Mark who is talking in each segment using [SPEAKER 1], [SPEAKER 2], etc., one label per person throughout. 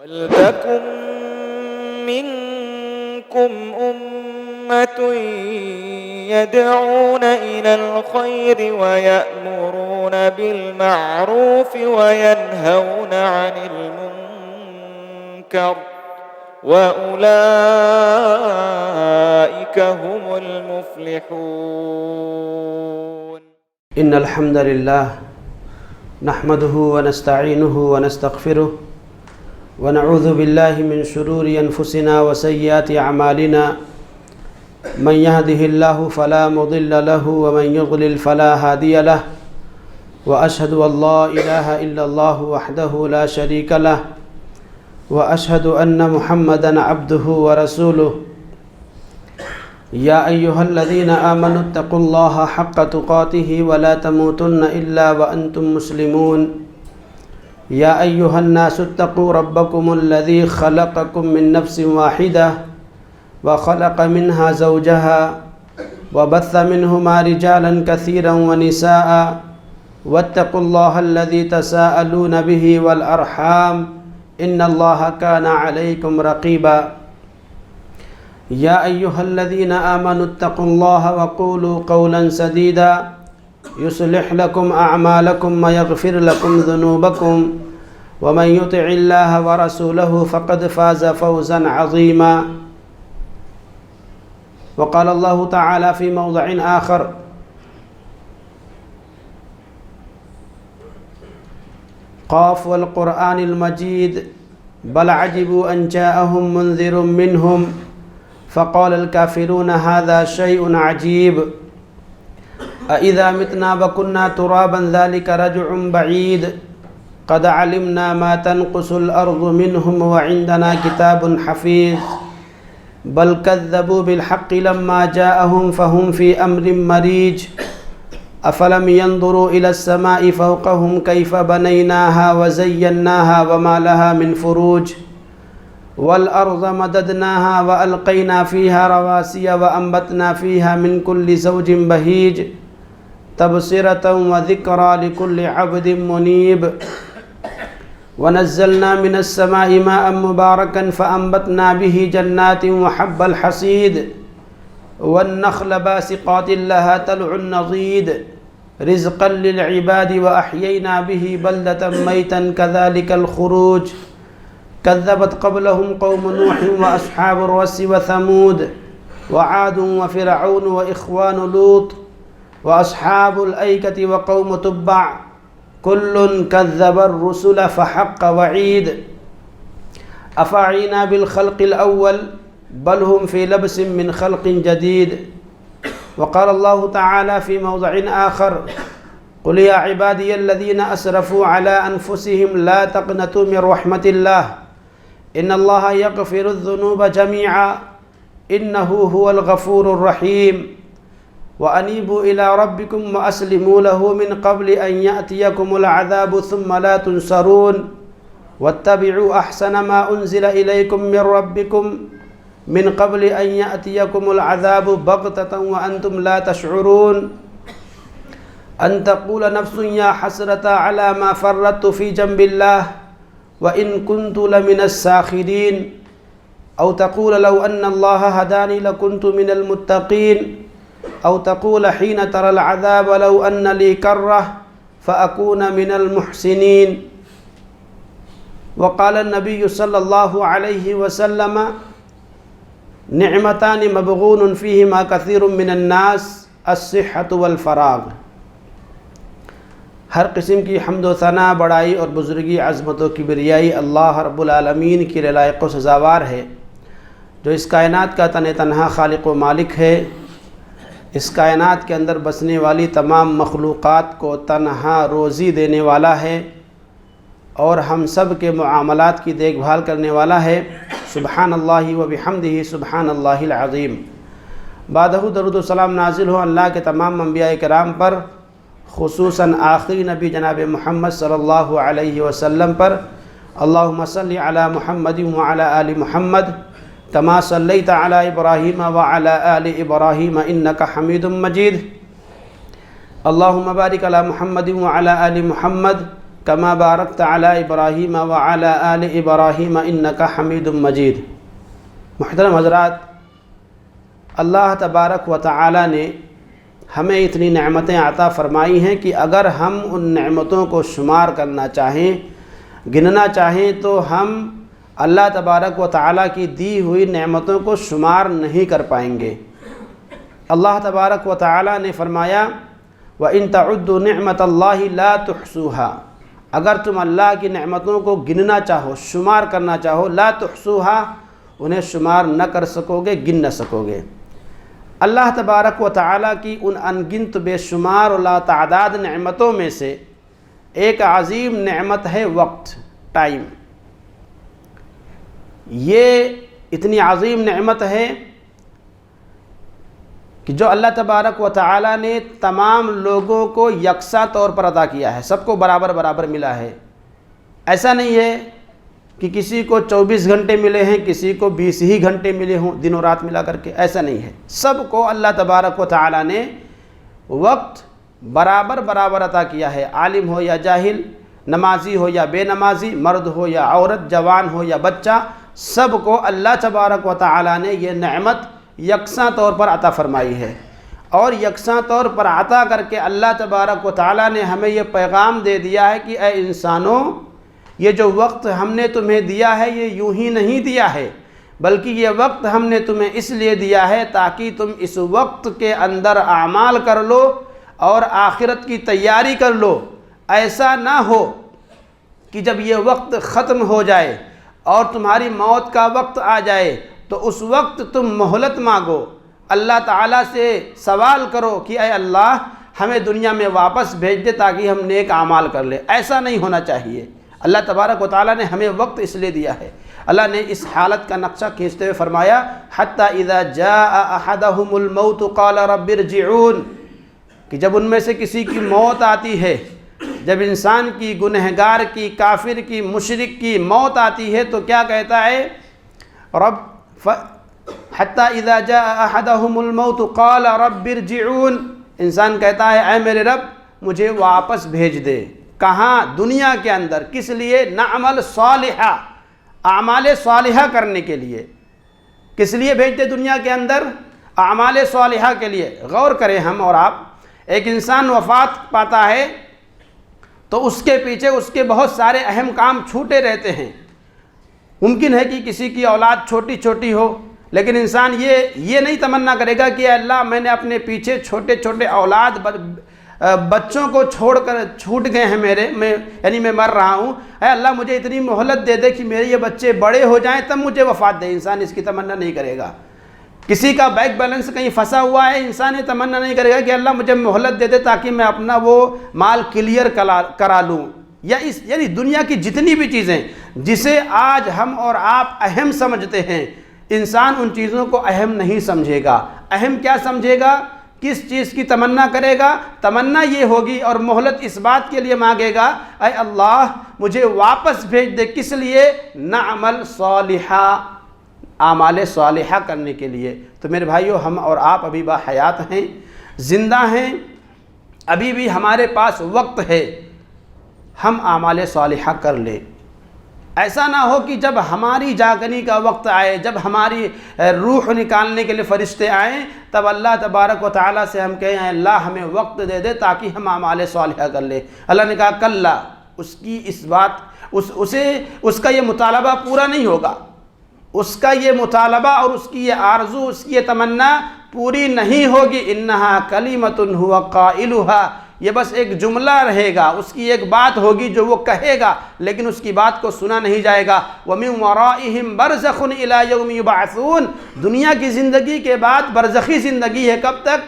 [SPEAKER 1] وَلْتَكُنْ مِنْكُمْ أُمَّةٌ يَدْعُونَ إِلَى الْخَيْرِ وَيَأْمُرُونَ بِالْمَعْرُوفِ وَيَنْهَوْنَ عَنِ الْمُنْكَرِ وَأُولَئِكَ هُمُ الْمُفْلِحُونَ.
[SPEAKER 2] إن الحمد لله نحمده ونستعينه ونستغفره ونعوذ بالله من شرور أنفسنا وسيئات أعمالنا من يهده الله فلا مضل له ومن يضلل فلا هادي له وأشهد أن لا إله إلا الله وحده لا شريك له وأشهد أن محمدا عبده ورسوله. يا أيها الذين آمنوا اتقوا الله حق تقاته ولا تموتن إلا وأنتم مسلمون. يا أيها الناس اتقوا ربكم الذي خلقكم من نفس واحدة وخلق منها زوجها وبث منهما رجالا كثيرا ونساء واتقوا الله الذي تساءلون به والأرحام إن الله كان عليكم رقيبا. يا أيها الذين آمنوا اتقوا الله وقولوا قولا سديدا يصلح لكم أعمالكم ويغفر لكم ذنوبكم ومن يطع الله ورسوله فقد فاز فوزا عظيما. وقال الله تعالى في موضع آخر: قاف والقرآن المجيد بل عجبوا أن جاءهم منذر منهم فقال الكافرون هذا شيء عجيب أإذا متنا وكنا ترابا ذلك رجع بعيد قد علمنا ما تنقص الأرض منهم وعندنا كتاب حفيظ بل كذبوا بالحق لما جاءهم فهم في أمر مريج أفلم ينظروا إلى السماء فوقهم كيف بنيناها وزيناها وما لها من فروج والأرض مددناها وألقينا فيها رواسي وأنبتنا فيها من كل زوج بهيج تبصرة وذكرى لكل عبد منيب ونزلنا من السماء ماء مباركا فأنبتنا به جنات وحب الحصيد والنخل باسقات لها طلع نضيد رزقا للعباد وأحيينا به بلدة ميتا كذلك الخروج كذبت قبلهم قوم نوح وأصحاب الرس وثمود وعاد وفرعون وإخوان لوط وأصحاب الأيكة وقوم تبع كل كذب الرسل فحق وعيد أفعينا بالخلق الأول بل هم في لبس من خلق جديد. وقال الله تعالى في موضع آخر: قل يا عبادي الذين أسرفوا على أنفسهم لا تقنطوا من رحمة الله إن الله يغفر الذنوب جميعا إنه هو الغفور الرحيم وأنيبوا إلى ربكم وأسلموا له من قبل أن يأتيكم العذاب ثم لا تنصرون واتبعوا أحسن ما أنزل إليكم من ربكم من قبل أن يأتيكم العذاب بغتة وأنتم لا تشعرون أن تقول نفس يا حسرة على ما فرطت في جنب الله وإن كنت لمن الساخرين أو تقول لو أن الله هداني لكنت من المتقين أو تقول حين ترى العذاب لو أن لي كرة فأكون من المحسنين. وقال النبي صلى الله عليه وسلم: نعمتان مبغون فيهما كثير من الناس الصحة والفراغ. ہر قسم کی حمد و ثنا، بڑائی اور بزرگی، عظمت و کبریائی اللہ رب العالمین کی لائق و سزاوار ہے، جو اس کائنات کا تن تنہا خالق و مالک ہے، اس کائنات کے اندر بسنے والی تمام مخلوقات کو تنہا روزی دینے والا ہے اور ہم سب کے معاملات کی دیکھ بھال کرنے والا ہے۔ سبحان اللہ و بحمدہ سبحان اللہ العظیم۔ بعدہ درود و سلام نازل ہو اللہ کے تمام انبیاء کرام پر، خصوصاً آخری نبی جناب محمد صلی اللہ علیہ وسلم پر۔ اللہم صلی علی محمد وعلی آل محمد كما صليت على إبراهيم وعلى آل إبراهيم إنك حميد مجيد. اللهم بارك على محمد وعلى آل محمد كما باركت على إبراهيم وعلى آل إبراهيم إنك حميد مجيد۔ محترم حضرات، اللہ تبارک و تعالی نے ہمیں اتنی نعمتیں عطا فرمائی ہیں کہ اگر ہم ان نعمتوں کو شمار کرنا چاہیں، گننا چاہیں، تو ہم اللہ تبارک و تعالی کی دی ہوئی نعمتوں کو شمار نہیں کر پائیں گے۔ اللہ تبارک و تعالی نے فرمایا وَإِن تَعُدُّوا نِعْمَةَ اللَّهِ لَا تُحْصُوهَا، اگر تم اللہ کی نعمتوں کو گننا چاہو، شمار کرنا چاہو، لا تحصوها، انہیں شمار نہ کر سکو گے، گن نہ سکو گے۔ اللہ تبارک و تعالی کی ان انگنت بے شمار و لا تعداد نعمتوں میں سے ایک عظیم نعمت ہے وقت، ٹائم۔ یہ اتنی عظیم نعمت ہے کہ جو اللہ تبارک و تعالی نے تمام لوگوں کو یکساں طور پر عطا کیا ہے، سب کو برابر برابر ملا ہے۔ ایسا نہیں ہے کہ کسی کو 24 گھنٹے ملے ہیں، کسی کو 20 ہی گھنٹے ملے ہوں دن و رات ملا کر کے، ایسا نہیں ہے۔ سب کو اللہ تبارک و تعالی نے وقت برابر برابر عطا کیا ہے، عالم ہو یا جاہل، نمازی ہو یا بے نمازی، مرد ہو یا عورت، جوان ہو یا بچہ، سب کو اللہ تبارک و تعالی نے یہ نعمت یکساں طور پر عطا فرمائی ہے۔ اور یکساں طور پر عطا کر کے اللہ تبارک و تعالی نے ہمیں یہ پیغام دے دیا ہے کہ اے انسانوں، یہ جو وقت ہم نے تمہیں دیا ہے یہ یوں ہی نہیں دیا ہے، بلکہ یہ وقت ہم نے تمہیں اس لیے دیا ہے تاکہ تم اس وقت کے اندر اعمال کر لو اور آخرت کی تیاری کر لو۔ ایسا نہ ہو کہ جب یہ وقت ختم ہو جائے اور تمہاری موت کا وقت آ جائے تو اس وقت تم مہلت مانگو، اللہ تعالیٰ سے سوال کرو کہ اے اللہ ہمیں دنیا میں واپس بھیج دے تاکہ ہم نیک اعمال کر لیں۔ ایسا نہیں ہونا چاہیے۔ اللہ تبارک و تعالیٰ نے ہمیں وقت اس لیے دیا ہے۔ اللہ نے اس حالت کا نقشہ کھینچتے ہوئے فرمایا حتیٰ اذا جاء احدهم الموت قال رب ارجعون، کہ جب ان میں سے کسی کی موت آتی ہے، جب انسان کی، گنہگار کی، کافر کی، مشرک کی موت آتی ہے تو کیا کہتا ہے؟ حتیٰ اذا جاء احدهم الموت قال رب ارجعون، انسان کہتا ہے اے میرے رب مجھے واپس بھیج دے۔ کہاں؟ دنیا کے اندر۔ کس لیے؟ نعمل صالحہ، اعمال صالحہ کرنے کے لیے۔ کس لیے بھیج دے دنیا کے اندر؟ اعمال صالحہ کے لیے۔ غور کریں ہم اور آپ، ایک انسان وفات پاتا ہے تو اس کے پیچھے اس کے بہت سارے اہم کام چھوٹے رہتے ہیں۔ ممکن ہے کہ کسی کی اولاد چھوٹی چھوٹی ہو، لیکن انسان یہ نہیں تمنا کرے گا کہ اے اللہ میں نے اپنے پیچھے چھوٹے چھوٹے اولاد بچوں کو چھوڑ کر چھوٹ گئے ہیں میرے، یعنی میں مر رہا ہوں، اے اللہ مجھے اتنی مہلت دے دے کہ میرے یہ بچے بڑے ہو جائیں تب مجھے وفات دے۔ انسان اس کی تمنا نہیں کرے گا۔ کسی کا بینک بیلنس کہیں پھنسا ہوا ہے، انسان یہ تمنا نہیں کرے گا کہ اللہ مجھے مہلت دے دے تاکہ میں اپنا وہ مال کلیئر کرا لوں۔ یعنی دنیا کی جتنی بھی چیزیں جسے آج ہم اور آپ اہم سمجھتے ہیں، انسان ان چیزوں کو اہم نہیں سمجھے گا۔ اہم کیا سمجھے گا؟ کس چیز کی تمنا کرے گا؟ تمنا یہ ہوگی اور مہلت اس بات کے لیے مانگے گا اے اللہ مجھے واپس بھیج دے۔ کس لیے؟ نعمل صالحہ، اعمال صالحہ کرنے کے لیے۔ تو میرے بھائیو، ہم اور آپ ابھی باحیات ہیں، زندہ ہیں، ابھی بھی ہمارے پاس وقت ہے، ہم اعمال صالحہ کر لیں۔ ایسا نہ ہو کہ جب ہماری جاگنے کا وقت آئے، جب ہماری روح نکالنے کے لیے فرشتے آئیں، تب اللہ تبارک و تعالیٰ سے ہم کہیں اے اللہ ہمیں وقت دے دے تاکہ ہم اعمال صالحہ کر لیں۔ اللہ نے کہا کلا، اس کی اس بات اس کا یہ مطالبہ پورا نہیں ہوگا، اس کا یہ مطالبہ اور اس کی یہ آرزو، اس کی یہ تمنا پوری نہیں ہوگی۔ انہا کلمۃ ھو قائلھا، یہ بس ایک جملہ رہے گا، اس کی ایک بات ہوگی جو وہ کہے گا، لیکن اس کی بات کو سنا نہیں جائے گا۔ وَمِن وَرَائِهِمْ بَرْزَخٌ إِلَى يَوْمِ يُبْعَثُونَ، دنیا کی زندگی کے بعد برزخی زندگی ہے، کب تک؟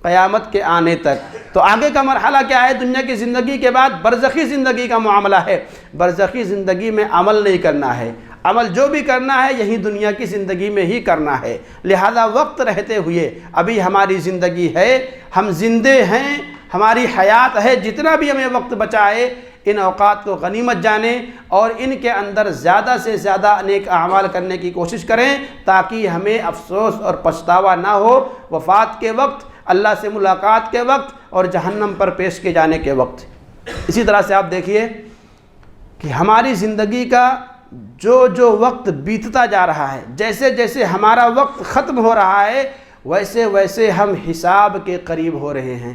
[SPEAKER 2] قیامت کے آنے تک۔ تو آگے کا مرحلہ کیا ہے؟ دنیا کی زندگی کے بعد برزخی زندگی کا معاملہ ہے۔ برزخی زندگی میں عمل نہیں کرنا ہے، عمل جو بھی کرنا ہے یہی دنیا کی زندگی میں ہی کرنا ہے۔ لہذا وقت رہتے ہوئے ابھی ہماری زندگی ہے، ہم زندے ہیں، ہماری حیات ہے، جتنا بھی ہمیں وقت بچائے ان اوقات کو غنیمت جانیں اور ان کے اندر زیادہ سے زیادہ نیک اعمال کرنے کی کوشش کریں تاکہ ہمیں افسوس اور پچھتاوا نہ ہو وفات کے وقت، اللہ سے ملاقات کے وقت اور جہنم پر پیش کیے جانے کے وقت۔ اسی طرح سے آپ دیکھیے کہ ہماری زندگی کا جو وقت بیتتا جا رہا ہے، جیسے جیسے ہمارا وقت ختم ہو رہا ہے، ویسے ویسے ہم حساب کے قریب ہو رہے ہیں،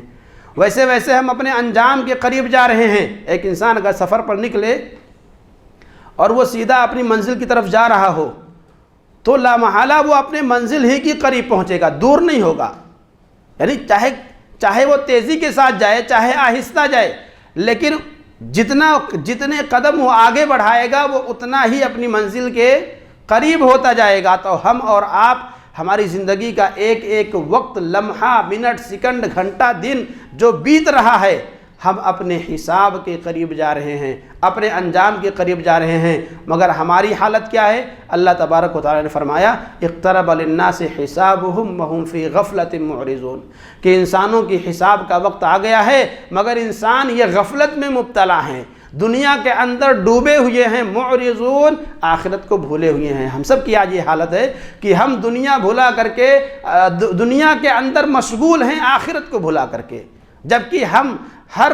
[SPEAKER 2] ویسے ویسے ہم اپنے انجام کے قریب جا رہے ہیں۔ ایک انسان اگر سفر پر نکلے اور وہ سیدھا اپنی منزل کی طرف جا رہا ہو تو لامحالہ وہ اپنے منزل ہی کے قریب پہنچے گا، دور نہیں ہوگا۔ یعنی چاہے وہ تیزی کے ساتھ جائے، چاہے آہستہ جائے، لیکن جتنے قدم وہ آگے بڑھائے گا وہ اتنا ہی اپنی منزل کے قریب ہوتا جائے گا۔ تو ہم اور آپ، ہماری زندگی کا ایک ایک وقت، لمحہ، منٹ، سیکنڈ، گھنٹہ، دن جو بیت رہا ہے، ہم اپنے حساب کے قریب جا رہے ہیں، اپنے انجام کے قریب جا رہے ہیں۔ مگر ہماری حالت کیا ہے؟ اللہ تبارک و تعالی نے فرمایا اقترب للناس حسابهم وهم فی غفلۃ معرضون، کہ انسانوں کی حساب کا وقت آ گیا ہے مگر انسان یہ غفلت میں مبتلا ہیں، دنیا کے اندر ڈوبے ہوئے ہیں، معرضون، آخرت کو بھولے ہوئے ہیں۔ ہم سب کی آج یہ حالت ہے کہ ہم دنیا بھلا کر کے دنیا کے اندر مشغول ہیں، آخرت کو بھلا کر کے، جبکہ ہم ہر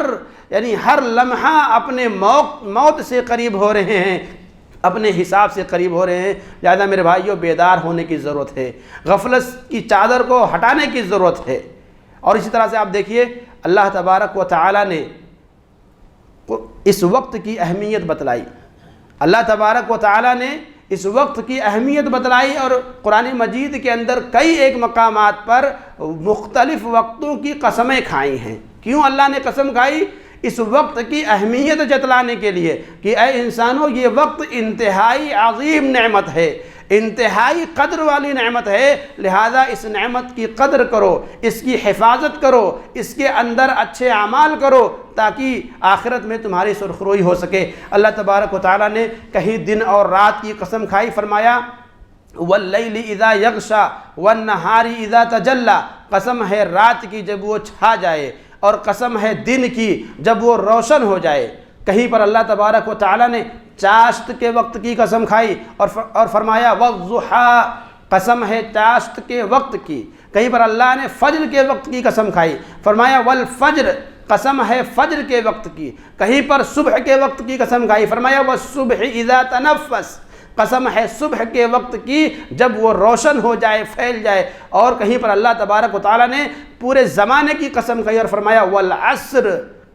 [SPEAKER 2] لمحہ اپنے موت سے قریب ہو رہے ہیں، اپنے حساب سے قریب ہو رہے ہیں۔ لہذا میرے بھائیوں، بیدار ہونے کی ضرورت ہے، غفلت کی چادر کو ہٹانے کی ضرورت ہے۔ اور اسی طرح سے آپ دیکھیے اللہ تبارک و تعالی نے اس وقت کی اہمیت بتلائی، اللہ تبارک و تعالی نے اس وقت کی اہمیت بتلائی، اور قرآن مجید کے اندر کئی ایک مقامات پر مختلف وقتوں کی قسمیں کھائی ہیں۔ کیوں اللہ نے قسم کھائی؟ اس وقت کی اہمیت جتلانے کے لیے کہ اے انسانوں، یہ وقت انتہائی عظیم نعمت ہے، انتہائی قدر والی نعمت ہے، لہذا اس نعمت کی قدر کرو، اس کی حفاظت کرو، اس کے اندر اچھے اعمال کرو تاکہ آخرت میں تمہاری سرخروئی ہو سکے۔ اللہ تبارک و تعالیٰ نے کہیں دن اور رات کی قسم کھائی، فرمایا واللیل اذا یغشا والنہار اذا تجلی، قسم ہے رات کی جب وہ چھا جائے، اور قسم ہے دن کی جب وہ روشن ہو جائے۔ کہیں پر اللہ تبارک و تعالیٰ نے چاشت کے وقت کی قسم کھائی اور فرمایا والضحیٰ، قسم ہے چاشت کے وقت کی۔ کہیں پر اللہ نے فجر کے وقت کی قسم کھائی، فرمایا والفجر، قسم ہے فجر کے وقت کی۔ کہیں پر صبح کے وقت کی قسم کھائی، فرمایا والصبح اذا تنفس، قسم ہے صبح کے وقت کی جب وہ روشن ہو جائے، پھیل جائے۔ اور کہیں پر اللہ تبارک و تعالیٰ نے پورے زمانے کی قسم کہی اور فرمایا والعصر،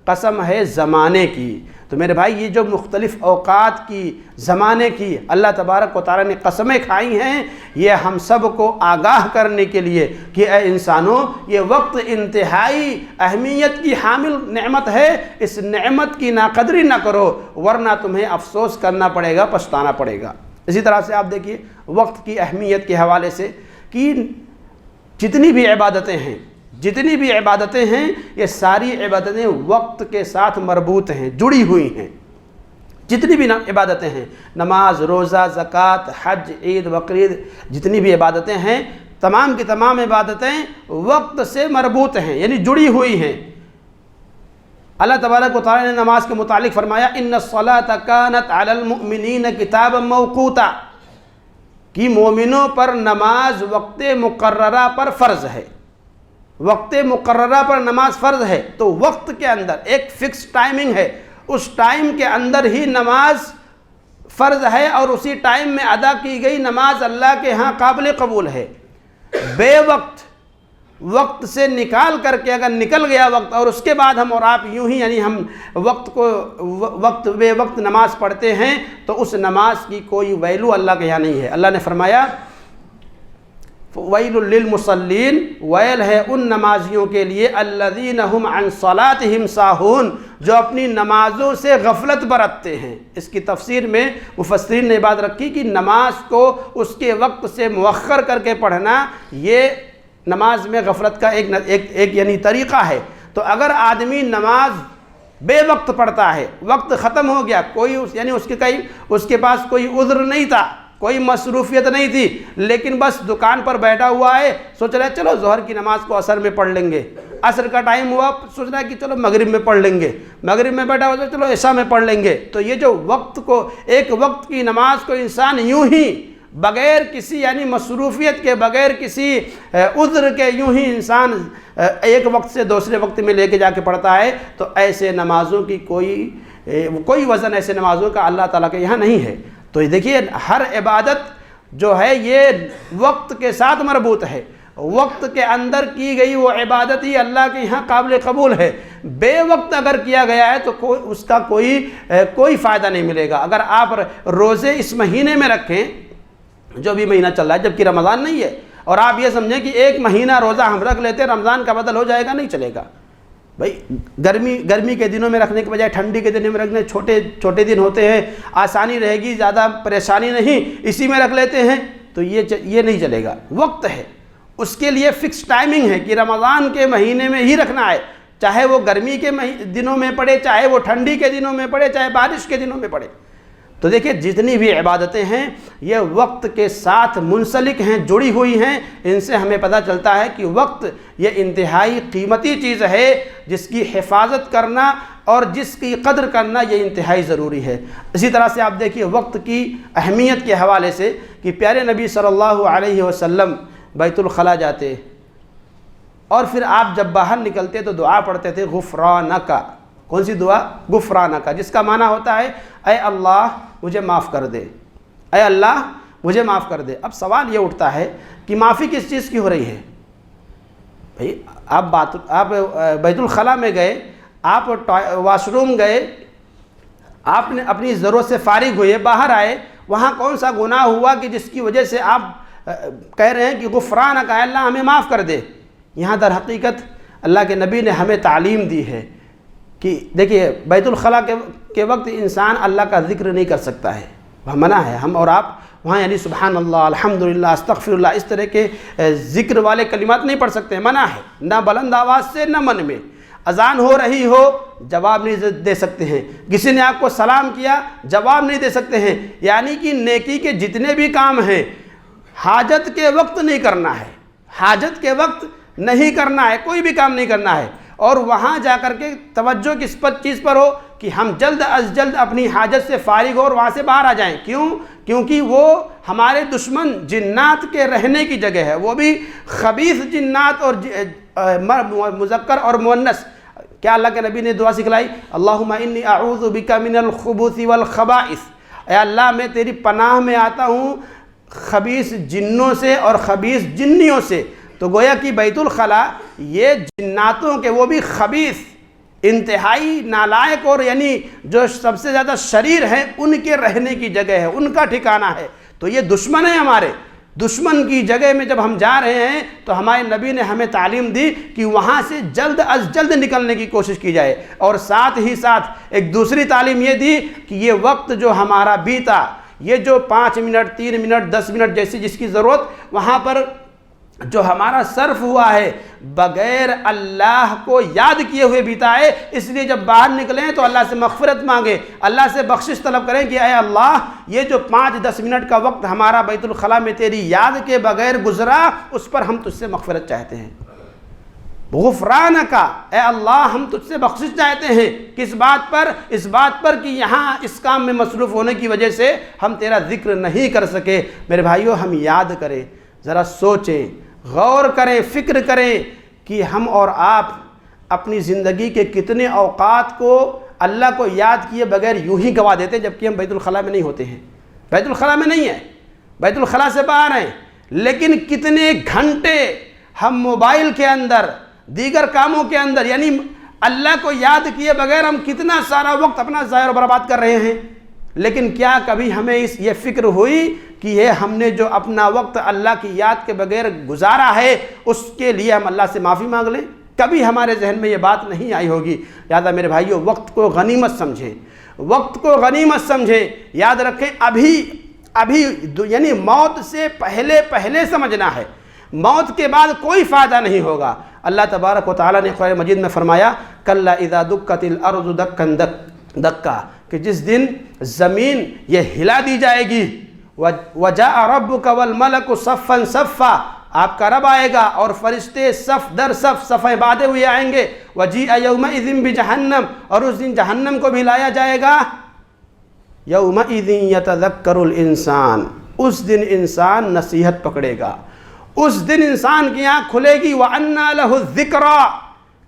[SPEAKER 2] قسم ہے زمانے کی۔ تو میرے بھائی، یہ جو مختلف اوقات کی، زمانے کی اللہ تبارک و تعالیٰ نے قسمیں کھائی ہیں، یہ ہم سب کو آگاہ کرنے کے لیے کہ اے انسانوں، یہ وقت انتہائی اہمیت کی حامل نعمت ہے، اس نعمت کی ناقدری نہ کرو ورنہ تمہیں افسوس کرنا پڑے گا، پچھتانا پڑے گا۔ اسی طرح سے آپ دیکھیے وقت کی اہمیت کے حوالے سے کہ جتنی بھی عبادتیں ہیں یہ ساری عبادتیں وقت کے ساتھ مربوط ہیں، جڑی ہوئی ہیں۔ جتنی بھی عبادتیں ہیں، نماز، روزہ، زکوٰۃ، حج، عید، بقرعید، جتنی بھی عبادتیں ہیں، تمام کی تمام عبادتیں وقت سے مربوط ہیں، یعنی جڑی ہوئی ہیں۔ اللہ تبارک و تعالیٰ نے نماز کے متعلق فرمایا ان الصلاۃ کانت علی المؤمنین کتابا موقوتا، کہ مومنوں پر نماز وقت مقررہ پر فرض ہے، وقت مقررہ پر نماز فرض ہے۔ تو وقت کے اندر ایک فکس ٹائمنگ ہے، اس ٹائم کے اندر ہی نماز فرض ہے، اور اسی ٹائم میں ادا کی گئی نماز اللہ کے ہاں قابل قبول ہے۔ بے وقت سے نکال کر کے اگر نکل گیا وقت اور اس کے بعد ہم اور آپ یوں ہی یعنی ہم وقت بے وقت نماز پڑھتے ہیں تو اس نماز کی کوئی ویلو اللہ کے یہاں نہیں ہے۔ اللہ نے فرمایا ویل للمصلین، ویل ہے ان نمازیوں کے لیے الذین هم عن صلاتهم ساہون، جو اپنی نمازوں سے غفلت برتتے ہیں۔ اس کی تفسیر میں مفسرین نے بات رکھی کہ نماز کو اس کے وقت سے مؤخر کر کے پڑھنا یہ نماز میں غفلت کا ایک یعنی طریقہ ہے۔ تو اگر آدمی نماز بے وقت پڑھتا ہے، وقت ختم ہو گیا، کوئی یعنی اس کے پاس کوئی عذر نہیں تھا، کوئی مصروفیت نہیں تھی، لیکن بس دکان پر بیٹھا ہوا ہے، سوچ رہا ہے چلو ظہر کی نماز کو عصر میں پڑھ لیں گے، عصر کا ٹائم ہوا سوچ رہا ہے کہ چلو مغرب میں پڑھ لیں گے، مغرب میں بیٹھا ہوا چلو عشاء میں پڑھ لیں گے۔ تو یہ جو ایک وقت کی نماز کو انسان یوں ہی بغیر کسی یعنی مصروفیت کے، بغیر کسی عذر کے یوں ہی انسان ایک وقت سے دوسرے وقت میں لے کے جا کے پڑھتا ہے، تو ایسے نمازوں کی کوئی وزن ایسے نمازوں کا اللہ تعالیٰ کے یہاں نہیں ہے۔ تو دیکھیے ہر عبادت جو ہے یہ وقت کے ساتھ مربوط ہے، وقت کے اندر کی گئی وہ عبادت ہی اللہ کے یہاں قابل قبول ہے۔ بے وقت اگر کیا گیا ہے تو اس کا کوئی فائدہ نہیں ملے گا۔ اگر آپ روزے اس مہینے میں رکھیں جو بھی مہینہ چل رہا ہے، جبکہ رمضان نہیں ہے، اور آپ یہ سمجھیں کہ ایک مہینہ روزہ ہم رکھ لیتے ہیں رمضان کا بدل ہو جائے گا، نہیں چلے گا بھائی۔ گرمی کے دنوں میں رکھنے کے بجائے ٹھنڈی کے دنوں میں رکھنے، چھوٹے دن ہوتے ہیں، آسانی رہے گی، زیادہ پریشانی نہیں، اسی میں رکھ لیتے ہیں، تو یہ نہیں چلے گا۔ وقت ہے، اس کے لیے فکس ٹائمنگ ہے کہ رمضان کے مہینے میں ہی رکھنا ہے، چاہے وہ گرمی کے دنوں میں پڑے، چاہے وہ ٹھنڈی کے دنوں میں پڑے، چاہے بارش کے دنوں میں پڑے۔ تو دیکھیں جتنی بھی عبادتیں ہیں یہ وقت کے ساتھ منسلک ہیں، جڑی ہوئی ہیں۔ ان سے ہمیں پتہ چلتا ہے کہ وقت یہ انتہائی قیمتی چیز ہے، جس کی حفاظت کرنا اور جس کی قدر کرنا یہ انتہائی ضروری ہے۔ اسی طرح سے آپ دیکھیے وقت کی اہمیت کے حوالے سے کہ پیارے نبی صلی اللہ علیہ وسلم بیت الخلاء جاتے اور پھر آپ جب باہر نکلتے تو دعا پڑھتے تھے غفرانک۔ کون سی دعا؟ غفرانک، جس کا معنی ہوتا ہے اے اللہ مجھے معاف کر دے، اے اللہ مجھے معاف کر دے۔ اب سوال یہ اٹھتا ہے کہ معافی کس چیز کی ہو رہی ہے؟ بھئی آپ بیت الخلاء میں گئے، آپ واش روم گئے، آپ نے اپنی ضرورت سے فارغ ہوئے، باہر آئے، وہاں کون سا گناہ ہوا کہ جس کی وجہ سے آپ کہہ رہے ہیں کہ غفرانک، اے اللہ ہمیں معاف کر دے؟ یہاں در حقیقت اللہ کے نبی نے ہمیں تعلیم دی ہے کہ دیکھیے بیت الخلاء کے وقت انسان اللہ کا ذکر نہیں کر سکتا ہے، وہ منع ہے۔ ہم اور آپ وہاں یعنی سبحان اللہ، الحمدللہ، استغفر اللہ، اس طرح کے ذکر والے کلمات نہیں پڑھ سکتے، منع ہے، نہ بلند آواز سے نہ من میں۔ اذان ہو رہی ہو جواب نہیں دے سکتے ہیں، کسی نے آپ کو سلام کیا جواب نہیں دے سکتے ہیں، یعنی کہ نیکی کے جتنے بھی کام ہیں حاجت کے وقت نہیں کرنا ہے، حاجت کے وقت نہیں کرنا ہے، کوئی بھی کام نہیں کرنا ہے۔ اور وہاں جا کر کے توجہ کس چیز پر ہو کہ ہم جلد از جلد اپنی حاجت سے فارغ ہو اور وہاں سے باہر آ جائیں۔ کیوں؟ کیونکہ وہ ہمارے دشمن جنات کے رہنے کی جگہ ہے، وہ بھی خبیث جنات اور مذکر اور مؤنث۔ کیا اللہ کے نبی نے دعا سکھلائی؟ اللہم انی اعوذ بک من الخبث والخبائث، اے اللہ میں تیری پناہ میں آتا ہوں خبیث جنوں سے اور خبیث جنیوں سے۔ تو گویا کہ بیت الخلاء یہ جناتوں کے، وہ بھی خبیث، انتہائی نالائق اور یعنی جو سب سے زیادہ شریر ہیں ان کے رہنے کی جگہ ہے، ان کا ٹھکانہ ہے۔ تو یہ دشمن ہے ہمارے، دشمن کی جگہ میں جب ہم جا رہے ہیں تو ہمارے نبی نے ہمیں تعلیم دی کہ وہاں سے جلد از جلد نکلنے کی کوشش کی جائے، اور ساتھ ہی ساتھ ایک دوسری تعلیم یہ دی کہ یہ وقت جو ہمارا بیتا، یہ جو 5 منٹ 3 منٹ 10 منٹ جیسی جس کی ضرورت، وہاں پر جو ہمارا صرف ہوا ہے بغیر اللہ کو یاد کیے ہوئے بیتا ہے۔ اس لیے جب باہر نکلیں تو اللہ سے مغفرت مانگیں، اللہ سے بخشش طلب کریں کہ اے اللہ یہ جو 5-10 منٹ کا وقت ہمارا بیت الخلاء میں تیری یاد کے بغیر گزرا، اس پر ہم تجھ سے مغفرت چاہتے ہیں۔ غفرانک، اے اللہ ہم تجھ سے بخشش چاہتے ہیں۔ کس بات پر؟ اس بات پر کہ یہاں اس کام میں مصروف ہونے کی وجہ سے ہم تیرا ذکر نہیں کر سکے۔ میرے بھائیو ہم یاد کریں، ذرا سوچیں، غور کریں، فکر کریں کہ ہم اور آپ اپنی زندگی کے کتنے اوقات کو اللہ کو یاد کیے بغیر یوں ہی گوا دیتے ہیں، جبکہ ہم بیت الخلاء میں نہیں ہوتے ہیں، بیت الخلاء میں نہیں ہیں، بیت الخلاء سے باہر ہیں، لیکن کتنے گھنٹے ہم موبائل کے اندر، دیگر کاموں کے اندر، یعنی اللہ کو یاد کیے بغیر ہم کتنا سارا وقت اپنا ضائع و برباد کر رہے ہیں۔ لیکن کیا کبھی ہمیں یہ فکر ہوئی کہ یہ ہم نے جو اپنا وقت اللہ کی یاد کے بغیر گزارا ہے اس کے لیے ہم اللہ سے معافی مانگ لیں؟ کبھی ہمارے ذہن میں یہ بات نہیں آئی ہوگی۔ لہٰذا میرے بھائیو وقت کو غنیمت سمجھیں، وقت کو غنیمت سمجھیں، یاد رکھیں ابھی یعنی موت سے پہلے سمجھنا ہے، موت کے بعد کوئی فائدہ نہیں ہوگا۔ اللہ تبارک و تعالیٰ نے قرآن مجید میں فرمایا کلا اذا دکت الارض دکا دکا، کہ جس دن زمین یہ ہلا دی جائے گی، وجاء ربک والملک صفا صفا، آپ کا رب آئے گا اور فرشتے صف در صف صفیں باندھے ہوئے آئیں گے، وجیء یومئذ بجہنم، اور اس دن جہنم کو بھی لایا جائے گا، یومئذ یتذکر الانسان، اس دن انسان نصیحت پکڑے گا، اس دن انسان کی آنکھ کھلے گی وَأَنَّا لَهُ الذِّكْرَى،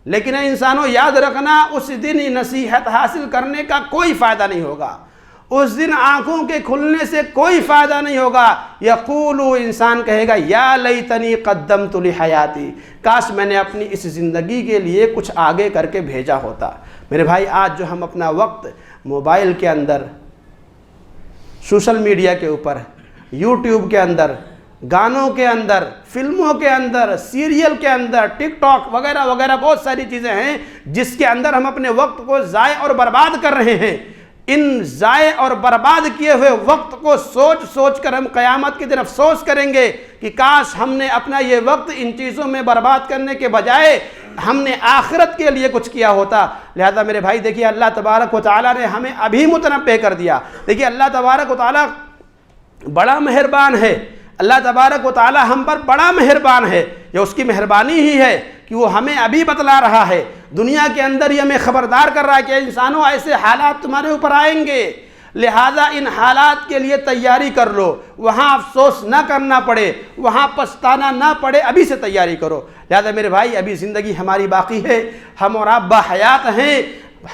[SPEAKER 2] لیکن اے انسانوں یاد رکھنا اس دن نصیحت حاصل کرنے کا کوئی فائدہ نہیں ہوگا، اس دن آنکھوں کے کھلنے سے کوئی فائدہ نہیں ہوگا۔ یقول، انسان کہے گا یا لیتنی قدمت لحیاتی، کاش میں نے اپنی اس زندگی کے لیے کچھ آگے کر کے بھیجا ہوتا۔ میرے بھائی آج جو ہم اپنا وقت موبائل کے اندر، سوشل میڈیا کے اوپر، یوٹیوب کے اندر، گانوں کے اندر، فلموں کے اندر، سیریل کے اندر، ٹک ٹاک وغیرہ وغیرہ بہت ساری چیزیں ہیں جس کے اندر ہم اپنے وقت کو ضائع اور برباد کر رہے ہیں۔ ان ضائع اور برباد کیے ہوئے وقت کو سوچ سوچ کر ہم قیامت کے دن افسوس کریں گے کہ کاش ہم نے اپنا یہ وقت ان چیزوں میں برباد کرنے کے بجائے ہم نے آخرت کے لیے کچھ کیا ہوتا۔ لہذا میرے بھائی دیکھیے اللہ تبارک و تعالیٰ نے ہمیں ابھی متنبہ کر دیا۔ دیکھیے اللہ تبارک و تعالیٰ بڑا مہربان ہے، اللہ تبارک و تعالیٰ ہم پر بڑا مہربان ہے، یہ اس کی مہربانی ہی ہے کہ وہ ہمیں ابھی بتلا رہا ہے، دنیا کے اندر یہ ہمیں خبردار کر رہا ہے کہ انسانوں ایسے حالات تمہارے اوپر آئیں گے، لہذا ان حالات کے لیے تیاری کر لو، وہاں افسوس نہ کرنا پڑے، وہاں پچھتانا نہ پڑے، ابھی سے تیاری کرو۔ لہذا میرے بھائی ابھی زندگی ہماری باقی ہے، ہم اور آپ باحیات ہیں،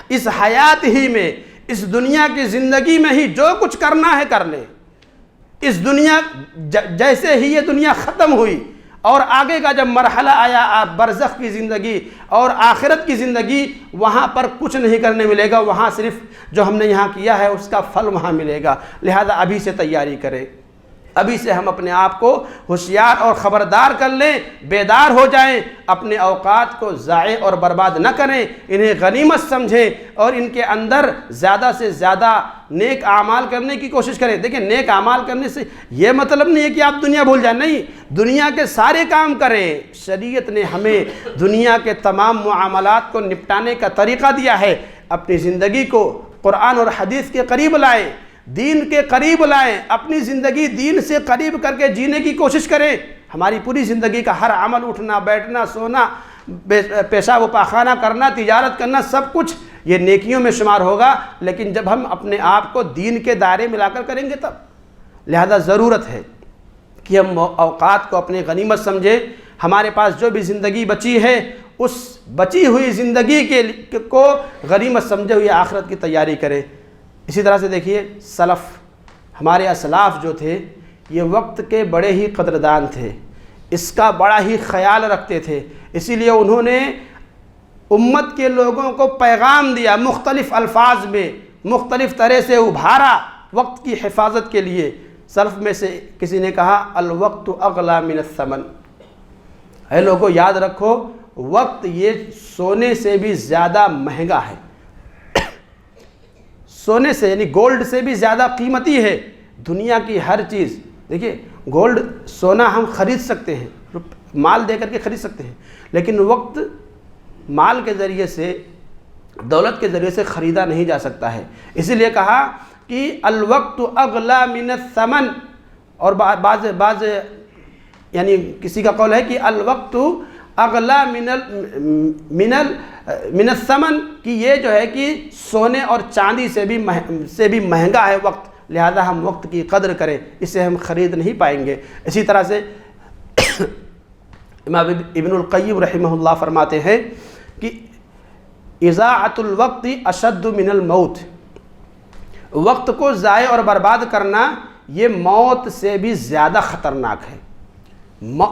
[SPEAKER 2] اس حیات ہی میں، اس دنیا کی زندگی میں ہی جو کچھ کرنا ہے کر لے۔ اس دنیا جیسے ہی یہ دنیا ختم ہوئی اور آگے کا جب مرحلہ آیا برزخ کی زندگی اور آخرت کی زندگی، وہاں پر کچھ نہیں کرنے ملے گا، وہاں صرف جو ہم نے یہاں کیا ہے اس کا پھل وہاں ملے گا۔ لہذا ابھی سے تیاری کریں، ابھی سے ہم اپنے آپ کو ہوشیار اور خبردار کر لیں، بیدار ہو جائیں، اپنے اوقات کو ضائع اور برباد نہ کریں، انہیں غنیمت سمجھیں اور ان کے اندر زیادہ سے زیادہ نیک اعمال کرنے کی کوشش کریں۔ دیکھیں نیک اعمال کرنے سے یہ مطلب نہیں ہے کہ آپ دنیا بھول جائیں، نہیں، دنیا کے سارے کام کریں۔ شریعت نے ہمیں دنیا کے تمام معاملات کو نپٹانے کا طریقہ دیا ہے۔ اپنی زندگی کو قرآن اور حدیث کے قریب لائیں، دین کے قریب لائیں، اپنی زندگی دین سے قریب کر کے جینے کی کوشش کریں۔ ہماری پوری زندگی کا ہر عمل، اٹھنا بیٹھنا سونا، پیشاب و پاخانہ کرنا، تجارت کرنا، سب کچھ یہ نیکیوں میں شمار ہوگا، لیکن جب ہم اپنے آپ کو دین کے دائرے میں لا کر کریں گے تب۔ لہذا ضرورت ہے کہ ہم اوقات کو اپنی غنیمت سمجھیں، ہمارے پاس جو بھی زندگی بچی ہے اس بچی ہوئی زندگی کو غنیمت سمجھے ہوئے آخرت کی تیاری کریں۔ اسی طرح سے دیکھیے سلف، ہمارے اسلاف جو تھے یہ وقت کے بڑے ہی قدردان تھے، اس کا بڑا ہی خیال رکھتے تھے، اسی لیے انہوں نے امت کے لوگوں کو پیغام دیا، مختلف الفاظ میں مختلف طرح سے ابھارا وقت کی حفاظت کے لیے۔ سلف میں سے کسی نے کہا الوقت اغلی من الثمن، اے لوگوں یاد رکھو وقت یہ سونے سے بھی زیادہ مہنگا ہے، سونے سے یعنی گولڈ سے بھی زیادہ قیمتی ہے۔ دنیا کی ہر چیز، دیکھیے گولڈ سونا ہم خرید سکتے ہیں، مال دے کر کے خرید سکتے ہیں، لیکن وقت مال کے ذریعے سے، دولت کے ذریعے سے خریدا نہیں جا سکتا ہے۔ اسی لیے کہا کہ الوقت اغلی من الثمن، اور بعض یعنی کسی کا قول ہے کہ الوقت اغلی من الثمن، کہ یہ جو ہے کہ سونے اور چاندی سے بھی مہنگا ہے وقت، لہذا ہم وقت کی قدر کریں، اسے ہم خرید نہیں پائیں گے۔ اسی طرح سے امام ابن القیم رحمہ اللہ فرماتے ہیں کہ اضاعۃ الوقت اشد من الموت، وقت کو ضائع اور برباد کرنا یہ موت سے بھی زیادہ خطرناک ہے۔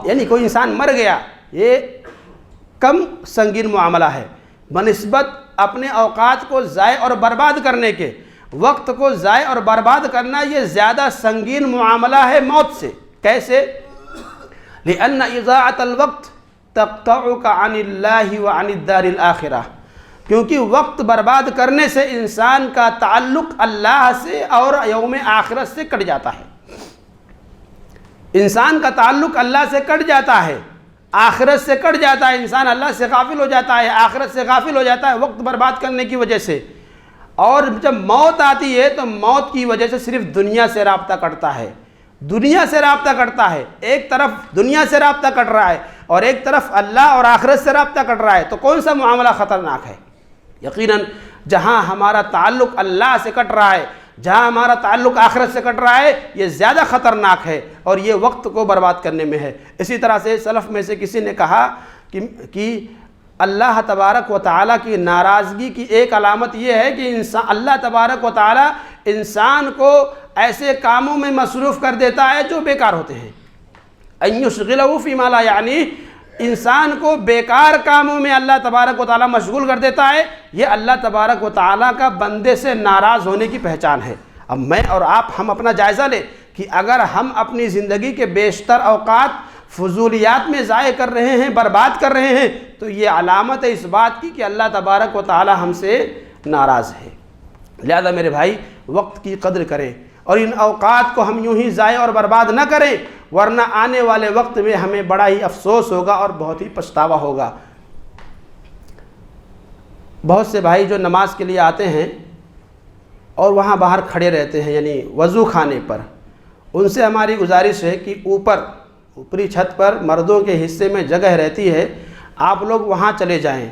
[SPEAKER 2] یعنی کوئی انسان مر گیا یہ کم سنگین معاملہ ہے بنسبت اپنے اوقات کو ضائع اور برباد کرنے کے، وقت کو ضائع اور برباد کرنا یہ زیادہ سنگین معاملہ ہے موت سے۔ کیسے؟ لأن اضاعة الوقت تقطعك عن اللہ وعن الدار الآخرہ، کیونکہ وقت برباد کرنے سے انسان کا تعلق اللہ سے اور یوم آخرت سے کٹ جاتا ہے، انسان کا تعلق اللہ سے کٹ جاتا ہے، آخرت سے کٹ جاتا ہے، انسان اللہ سے غافل ہو جاتا ہے، آخرت سے غافل ہو جاتا ہے وقت برباد کرنے کی وجہ سے۔ اور جب موت آتی ہے تو موت کی وجہ سے صرف دنیا سے رابطہ کٹتا ہے، دنیا سے رابطہ کٹتا ہے، ایک طرف دنیا سے رابطہ کٹ رہا ہے اور ایک طرف اللہ اور آخرت سے رابطہ کٹ رہا ہے، تو کون سا معاملہ خطرناک ہے؟ یقیناً جہاں ہمارا تعلق اللہ سے کٹ رہا ہے، جہاں ہمارا تعلق آخرت سے کٹ رہا ہے یہ زیادہ خطرناک ہے اور یہ وقت کو برباد کرنے میں ہے۔ اسی طرح سے سلف میں سے کسی نے کہا کہ اللہ تبارک و تعالیٰ کی ناراضگی کی ایک علامت یہ ہے کہ اللہ تبارک و تعالیٰ انسان کو ایسے کاموں میں مصروف کر دیتا ہے جو بیکار ہوتے ہیں۔ ان یشغلہ فی ما لا یعنی، انسان کو بیکار کاموں میں اللہ تبارک و تعالیٰ مشغول کر دیتا ہے۔ یہ اللہ تبارک و تعالیٰ کا بندے سے ناراض ہونے کی پہچان ہے۔ اب میں اور آپ ہم اپنا جائزہ لیں کہ اگر ہم اپنی زندگی کے بیشتر اوقات فضولیات میں ضائع کر رہے ہیں، برباد کر رہے ہیں، تو یہ علامت ہے اس بات کی کہ اللہ تبارک و تعالیٰ ہم سے ناراض ہے۔ لہذا میرے بھائی وقت کی قدر کریں اور ان اوقات کو ہم یوں ہی ضائع اور برباد نہ کریں، ورنہ آنے والے وقت میں ہمیں بڑا ہی افسوس ہوگا اور بہت ہی پچھتاوا ہوگا۔ بہت سے بھائی جو نماز کے لیے آتے ہیں اور وہاں باہر کھڑے رہتے ہیں یعنی وضو خانے پر، ان سے ہماری گزارش ہے کہ اوپری چھت پر مردوں کے حصے میں جگہ رہتی ہے، آپ لوگ وہاں چلے جائیں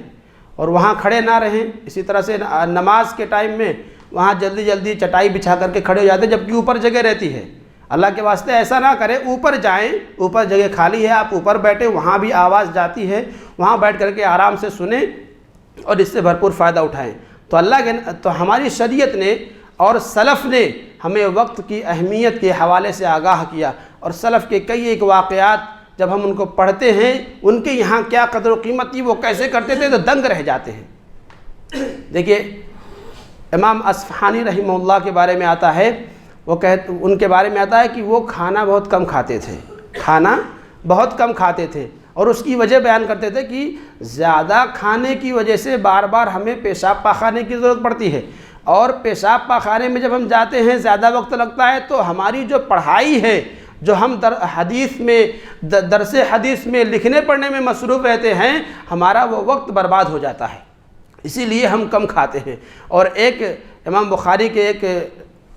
[SPEAKER 2] اور وہاں کھڑے نہ رہیں۔ اسی طرح سے نماز کے ٹائم میں وہاں جلدی جلدی چٹائی بچھا کر کے کھڑے ہو جاتے ہیں جبکہ اوپر جگہ رہتی ہے۔ اللہ کے واسطے ایسا نہ کریں، اوپر جائیں، اوپر جگہ خالی ہے، آپ اوپر بیٹھیں، وہاں بھی آواز جاتی ہے، وہاں بیٹھ کر کے آرام سے سنیں اور اس سے بھرپور فائدہ اٹھائیں۔ تو ہماری شریعت نے اور سلف نے ہمیں وقت کی اہمیت کے حوالے سے آگاہ کیا، اور سلف کے کئی ایک واقعات جب ہم ان کو پڑھتے ہیں، ان کے یہاں کیا قدر و قیمت تھی، وہ کیسے کرتے تھے، تو دنگ رہ جاتے ہیں۔ دیکھیے امام اصفہانی رحمہ اللہ کے بارے میں آتا ہے، ان کے بارے میں آتا ہے کہ وہ کھانا بہت کم کھاتے تھے، کھانا بہت کم کھاتے تھے، اور اس کی وجہ بیان کرتے تھے کہ زیادہ کھانے کی وجہ سے بار بار ہمیں پیشاب پاخانے کی ضرورت پڑتی ہے، اور پیشاب پاخانے میں جب ہم جاتے ہیں زیادہ وقت لگتا ہے تو ہماری جو پڑھائی ہے، جو ہم درس حدیث میں لکھنے پڑھنے میں مصروف رہتے ہیں، ہمارا وہ وقت برباد ہو جاتا ہے، اسی لیے ہم کم کھاتے ہیں۔ اور ایک امام بخاری کے ایک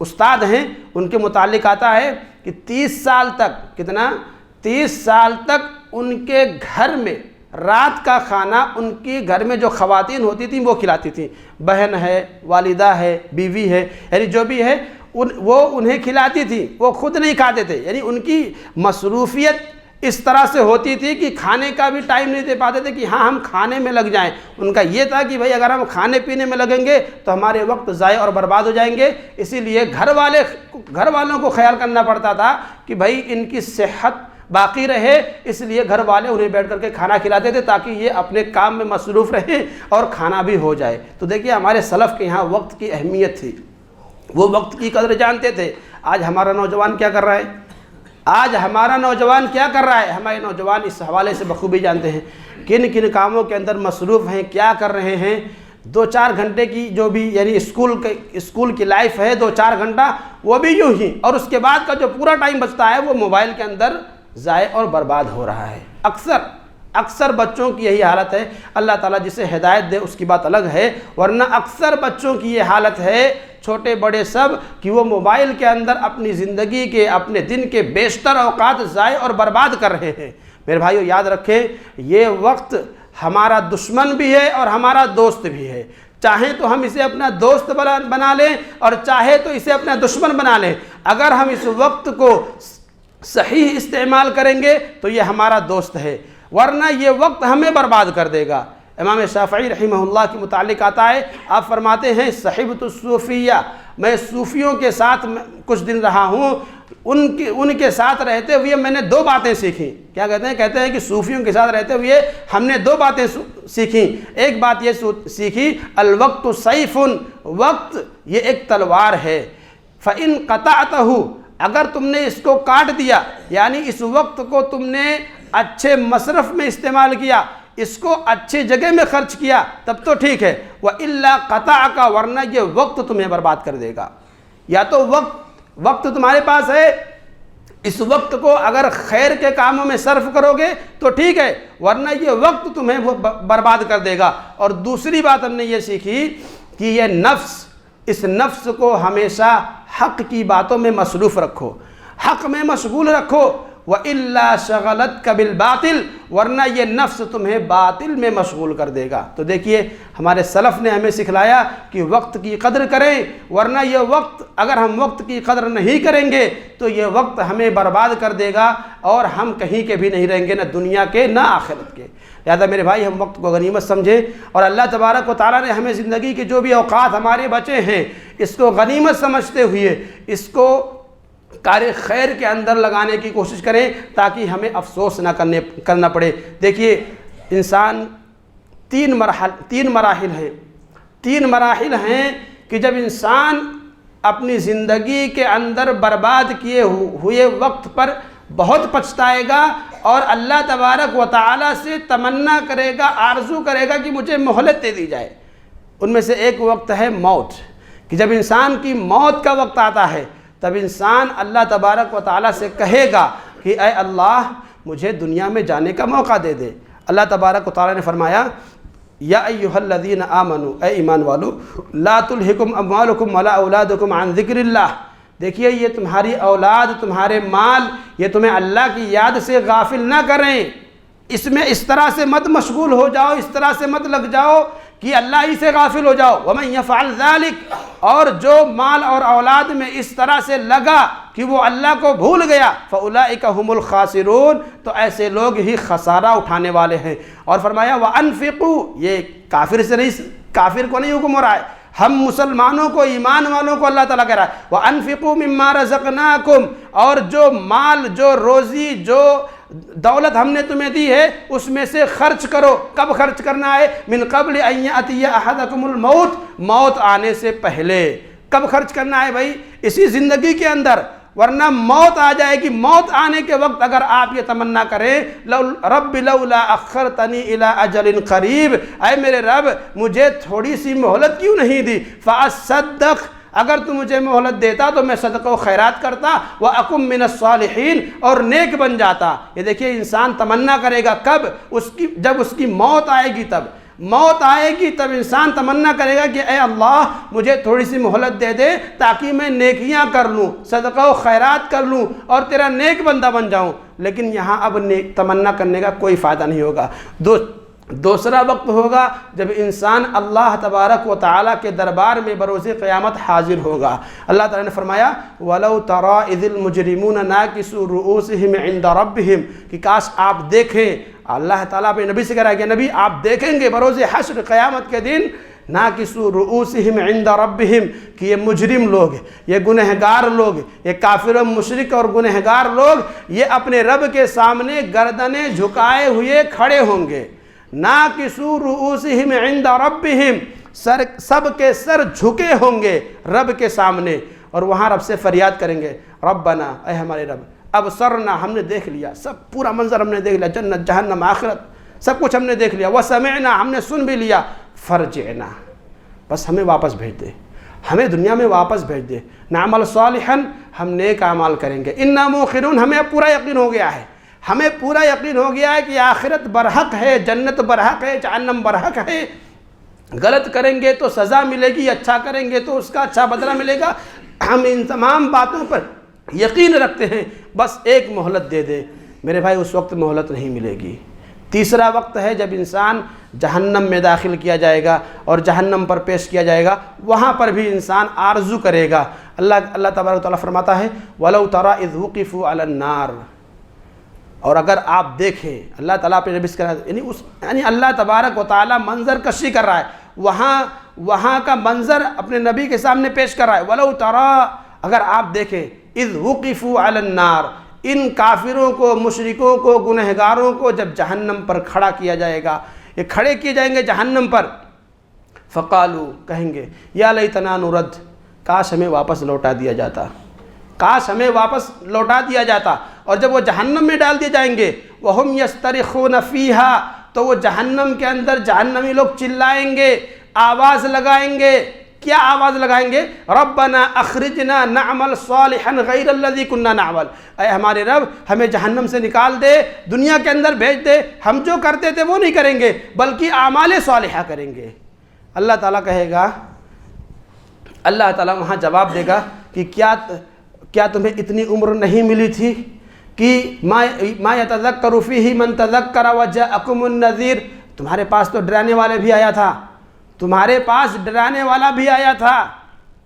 [SPEAKER 2] استاد ہیں، ان کے متعلق آتا ہے کہ 30 سال تک 30 سال تک ان کے گھر میں رات کا کھانا ان کے گھر میں جو خواتین ہوتی تھیں وہ کھلاتی تھیں، بہن ہے، والدہ ہے، بیوی ہے، یعنی جو بھی ہے وہ انہیں کھلاتی تھی، وہ خود نہیں کھاتے تھے۔ یعنی ان کی مصروفیت اس طرح سے ہوتی تھی کہ کھانے کا بھی ٹائم نہیں دے پاتے تھے کہ ہاں ہم کھانے میں لگ جائیں۔ ان کا یہ تھا کہ بھائی اگر ہم کھانے پینے میں لگیں گے تو ہمارے وقت ضائع اور برباد ہو جائیں گے، اسی لیے گھر والوں کو خیال کرنا پڑتا تھا کہ بھائی ان کی صحت باقی رہے، اس لیے گھر والے انہیں بیٹھ کر کے کھانا کھلاتے تھے تاکہ یہ اپنے کام میں مصروف رہیں اور کھانا بھی ہو جائے۔ تو دیکھیے ہمارے سلف کے یہاں وقت کی اہمیت تھی، وہ وقت کی قدر جانتے تھے۔ آج ہمارا نوجوان کیا کر رہا ہے؟ ہمارے نوجوان اس حوالے سے بخوبی جانتے ہیں کن کن کاموں کے اندر مصروف ہیں، کیا کر رہے ہیں۔ 2-4 گھنٹے کی جو بھی یعنی اسکول کی لائف ہے، 2-4 گھنٹہ وہ بھی یوں ہی، اور اس کے بعد کا جو پورا ٹائم بچتا ہے وہ موبائل کے اندر ضائع اور برباد ہو رہا ہے۔ اکثر بچوں کی یہی حالت ہے۔ اللہ تعالیٰ جسے ہدایت دے اس کی بات الگ ہے، ورنہ اکثر بچوں کی یہ حالت ہے، چھوٹے بڑے سب، کہ وہ موبائل کے اندر اپنی زندگی کے اپنے دن کے بیشتر اوقات ضائع اور برباد کر رہے ہیں۔ میرے بھائیو یاد رکھیں، یہ وقت ہمارا دشمن بھی ہے اور ہمارا دوست بھی ہے۔ چاہیں تو ہم اسے اپنا دوست بنا لیں اور چاہے تو اسے اپنا دشمن بنا لیں۔ اگر ہم اس وقت کو صحیح استعمال کریں گے تو یہ ہمارا دوست ہے، ورنہ یہ وقت ہمیں برباد کر دے گا۔ امام شافعی رحمہ اللہ کے متعلق آتا ہے، آپ فرماتے ہیں صحبت الصوفیہ، میں صوفیوں کے ساتھ کچھ دن رہا ہوں، ان کے ساتھ رہتے ہوئے میں نے 2 باتیں سیکھیں۔ کیا کہتے ہیں کہ صوفیوں کے ساتھ رہتے ہوئے ہم نے 2 باتیں سیکھیں۔ ایک بات یہ سیکھی، الوقت سیف، وقت یہ ایک تلوار ہے، فَإِن قَطَعْتَهُ، اگر تم نے اس کو کاٹ دیا، یعنی اس وقت کو تم نے اچھے مصرف میں استعمال کیا، اس کو اچھی جگہ میں خرچ کیا، تب تو ٹھیک ہے، وَإِلَّا قَطَعَكَ، ورنہ یہ وقت تمہیں برباد کر دے گا۔ یا تو وقت تمہارے پاس ہے، اس وقت کو اگر خیر کے کاموں میں صرف کرو گے تو ٹھیک ہے، ورنہ یہ وقت تمہیں برباد کر دے گا۔ اور دوسری بات ہم نے یہ سیکھی کہ یہ اس نفس کو ہمیشہ حق کی باتوں میں مصروف رکھو، حق میں مشغول رکھو، وَإِلَّا شَغَلَتْكَ بِالْبَاطِلِ، ورنہ یہ نفس تمہیں باطل میں مشغول کر دے گا۔ تو دیکھیے ہمارے سلف نے ہمیں سکھلایا کہ وقت کی قدر کریں، ورنہ یہ وقت اگر ہم وقت کی قدر نہیں کریں گے تو یہ وقت ہمیں برباد کر دے گا اور ہم کہیں کے بھی نہیں رہیں گے، نہ دنیا کے نہ آخرت کے۔ لہذا میرے بھائی ہم وقت کو غنیمت سمجھیں، اور اللہ تبارک و تعالیٰ نے ہمیں زندگی کے جو بھی اوقات ہمارے بچے ہیں اس کو غنیمت سمجھتے ہوئے اس کو کار خیر کے اندر لگانے کی کوشش کریں تاکہ ہمیں افسوس نہ کرنا پڑے۔ دیکھیے انسان تین مراحل ہیں کہ جب انسان اپنی زندگی کے اندر برباد کیے ہوئے وقت پر بہت پچھتائے گا اور اللہ تبارک و تعالیٰ سے تمنا کرے گا، آرزو کرے گا کہ مجھے مہلت دے دی جائے۔ ان میں سے ایک وقت ہے موت، کہ جب انسان کی موت کا وقت آتا ہے تب انسان اللہ تبارک و تعالیٰ سے کہے گا کہ اے اللہ مجھے دنیا میں جانے کا موقع دے دے۔ اللہ تبارک و تعالیٰ نے فرمایا یا ایھا الذین آمنوا، اے ایمان والو، لا تلہکم اموالکم ولا اولادکم عن ذکر اللہ۔ دیکھیے یہ تمہاری اولاد، تمہارے مال، یہ تمہیں اللہ کی یاد سے غافل نہ کریں، اس میں اس طرح سے مت مشغول ہو جاؤ، اس طرح سے مت لگ جاؤ کہ اللہ ہی سے غافل ہو جاؤ۔ وَمَن يَفْعَلْ ذَلِكَ، اور جو مال اور اولاد میں اس طرح سے لگا کہ وہ اللہ کو بھول گیا، فَأُولَئِكَ هُمُ الْخَاسِرُونَ، تو ایسے لوگ ہی خسارہ اٹھانے والے ہیں۔ اور فرمایا وَأَنفِقُوا، یہ کافر سے نہیں، کافر کو نہیں حکم ہو رہا ہے، ہم مسلمانوں کو، ایمان والوں کو اللہ تعالیٰ کہہ رہا ہے وَأَنفِقُوا مِمَّا رَزَقْنَاكُمْ، اور جو مال، جو روزی، جو دولت ہم نے تمہیں دی ہے اس میں سے خرچ کرو۔ کب خرچ کرنا ہے؟ من قبل ان یأتی احدکم الموت، موت آنے سے پہلے۔ کب خرچ کرنا ہے بھائی؟ اسی زندگی کے اندر، ورنہ موت آ جائے گی۔ موت آنے کے وقت اگر آپ یہ تمنا کریں رب لولا اخرتنی الی اجل قریب، اے میرے رب مجھے تھوڑی سی مہلت کیوں نہیں دی، فاصدق، اگر تو مجھے مہلت دیتا تو میں صدقہ و خیرات کرتا، وَأَكُن مِّنَ الصَّالِحِينَ، اور نیک بن جاتا۔ یہ دیکھیے انسان تمنا کرے گا کب؟ جب اس کی موت آئے گی، تب موت آئے گی تب انسان تمنا کرے گا کہ اے اللہ مجھے تھوڑی سی مہلت دے دے تاکہ میں نیکیاں کر لوں، صدقہ و خیرات کر لوں اور تیرا نیک بندہ بن جاؤں۔ لیکن یہاں اب تمنا کرنے کا کوئی فائدہ نہیں ہوگا۔ دوسرا وقت ہوگا جب انسان اللہ تبارک و تعالیٰ کے دربار میں بروز قیامت حاضر ہوگا۔ اللہ تعالیٰ نے فرمایا وَلَوْ تَرَىٰ إِذِ الْمُجْرِمُونَ نَاكِسُو رُؤُوسِهِمْ عِنْدَ رَبِّهِمْ، کہ کاش آپ دیکھیں، اللہ تعالیٰ پہ نبی سے کہہ رہا ہے کہ نبی آپ دیکھیں گے بروز حشر قیامت کے دن ناکسو رؤوسہم عند ربہم، کہ یہ مجرم لوگ، یہ گنہگار لوگ، یہ کافر و مشرک اور گنہگار لوگ یہ اپنے رب کے سامنے گردنیں جھکائے ہوئے کھڑے ہوں گے۔ ناکسو رؤوسہم عند ربہم، سب کے سر جھکے ہوں گے رب کے سامنے، اور وہاں رب سے فریاد کریں گے ربنا، اے ہمارے رب، ابصرنا، ہم نے دیکھ لیا، سب پورا منظر ہم نے دیکھ لیا، جنت جہنم آخرت سب کچھ ہم نے دیکھ لیا، وسمعنا، ہم نے سن بھی لیا، فرجعنا، بس ہمیں واپس بھیج دے، ہمیں دنیا میں واپس بھیج دے، نعمل صالحا، ہم نیک اعمال کریں گے، انا موقنون، ہمیں اب پورا یقین ہو گیا ہے، ہمیں پورا یقین ہو گیا ہے کہ آخرت برحق ہے، جنت برحق ہے، جہنم برحق ہے، غلط کریں گے تو سزا ملے گی، اچھا کریں گے تو اس کا اچھا بدلہ ملے گا، ہم ان تمام باتوں پر یقین رکھتے ہیں، بس ایک مہلت دے دے۔ میرے بھائی اس وقت مہلت نہیں ملے گی۔ تیسرا وقت ہے جب انسان جہنم میں داخل کیا جائے گا اور جہنم پر پیش کیا جائے گا، وہاں پر بھی انسان آرزو کرے گا۔ اللہ تبارک و تعالیٰ فرماتا ہے وَلَوْ تَرَىٰ إِذْ وُقِفُوا عَلَى النَّارِ، اور اگر آپ دیکھیں اللہ تعالیٰ پہ نبی یعنی اللہ تبارک و تعالیٰ منظر کشی کر رہا ہے، وہاں کا منظر اپنے نبی کے سامنے پیش کر رہا ہے۔ وَلَوْ تَرَىٰ، اگر آپ دیکھیں اِذْ وُقِفُوا عَلَى النَّارِ، ان کافروں کو، مشرکوں کو، گنہگاروں کو جب جہنم پر کھڑا کیا جائے گا، یہ کھڑے کیے جائیں گے جہنم پر، فقالو، کہیں گے یا لیتنا نرد، کاش ہمیں واپس لوٹا دیا جاتا، کاش ہمیں واپس لوٹا دیا جاتا۔ اور جب وہ جہنم میں ڈال دیے جائیں گے، وَهُمْ يَسْتَرِخُونَ فِيهَا، تو وہ جہنم کے اندر جہنمی لوگ چلائیں گے، آواز لگائیں گے، کیا آواز لگائیں گے؟ ربنا اخرجنا نعمل صالحا غیر الذی کننا نعمل، اے ہمارے رب ہمیں جہنم سے نکال دے، دنیا کے اندر بھیج دے، ہم جو کرتے تھے وہ نہیں کریں گے بلکہ اعمال صالحہ کریں گے۔ اللہ تعالیٰ کہے گا، اللہ تعالیٰ وہاں جواب دے گا کہ کیا تمہیں اتنی عمر نہیں ملی تھی کہ ما یتذکر فیہ من تذکر وجاءکم النذیر، تمہارے پاس تو ڈرانے والے بھی آیا تھا، تمہارے پاس ڈرانے والا بھی آیا تھا،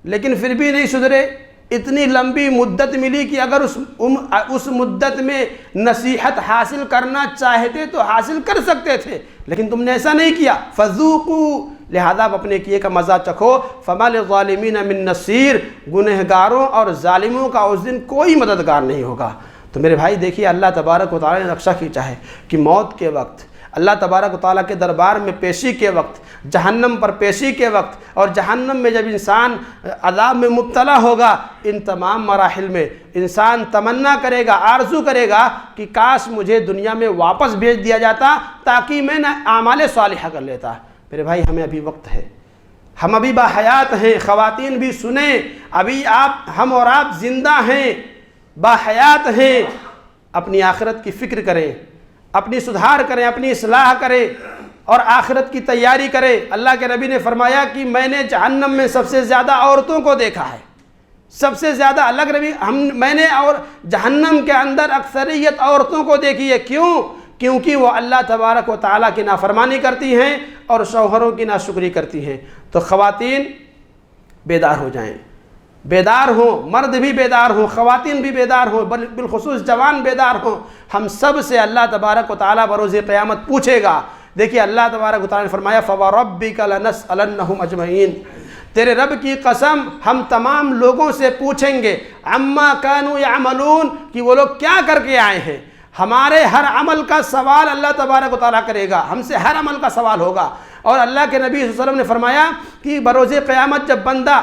[SPEAKER 2] لیکن پھر بھی نہیں سدھرے۔ اتنی لمبی مدت ملی کہ اگر اس مدت میں نصیحت حاصل کرنا چاہتے تو حاصل کر سکتے تھے، لیکن تم نے ایسا نہیں کیا۔ فذوقوا، لہذا آپ اپنے کیے کا مزہ چکھو۔ فما للظالمین من نصیر، گنہگاروں اور ظالموں کا اس دن کوئی مددگار نہیں ہوگا۔ تو میرے بھائی دیکھیے، اللہ تبارک و تعالیٰ نے نقشہ کھینچا ہے کہ موت کے وقت، اللہ تبارک و تعالیٰ کے دربار میں پیشی کے وقت، جہنم پر پیشی کے وقت، اور جہنم میں جب انسان عذاب میں مبتلا ہوگا، ان تمام مراحل میں انسان تمنا کرے گا، آرزو کرے گا کہ کاش مجھے دنیا میں واپس بھیج دیا جاتا تاکہ میں اعمال صالحہ کر لیتا۔ میرے بھائی ہمیں ابھی وقت ہے، ہم ابھی باحیات ہیں، خواتین بھی سنیں، ابھی ہم اور آپ زندہ ہیں، باحیات ہیں، اپنی آخرت کی فکر کریں، اپنی سدھار کریں، اپنی اصلاح کریں اور آخرت کی تیاری کریں۔ اللہ کے نبی نے فرمایا کہ میں نے جہنم میں سب سے زیادہ عورتوں کو دیکھا ہے، سب سے زیادہ اللہ کے نبی میں نے اور جہنم کے اندر اکثریت عورتوں کو دیکھی ہے۔ کیوں؟ کیونکہ وہ اللہ تبارک و تعالیٰ کی نافرمانی کرتی ہیں اور شوہروں کی ناشکری کرتی ہیں۔ تو خواتین بیدار ہو جائیں، بیدار ہوں، مرد بھی بیدار ہوں، خواتین بھی بیدار ہوں، بالخصوص جوان بیدار ہوں۔ ہم سب سے اللہ تبارک و تعالیٰ بروز قیامت پوچھے گا۔ دیکھیے اللہ تبارک و تعالیٰ نے فرمایا فَوَرَبِّكَ لَنَسْأَلَنَّهُمْ أَجْمَعِينَ، تیرے رب کی قسم ہم تمام لوگوں سے پوچھیں گے عَمَّا كَانُوا يَعْمَلُونَ، کہ وہ لوگ کیا کر کے آئے ہیں۔ ہمارے ہر عمل کا سوال اللہ تبارک و تعالیٰ کرے گا، ہم سے ہر عمل کا سوال ہوگا۔ اور اللہ کے نبی صلی اللہ علیہ وسلم نے فرمایا کہ بروز قیامت جب بندہ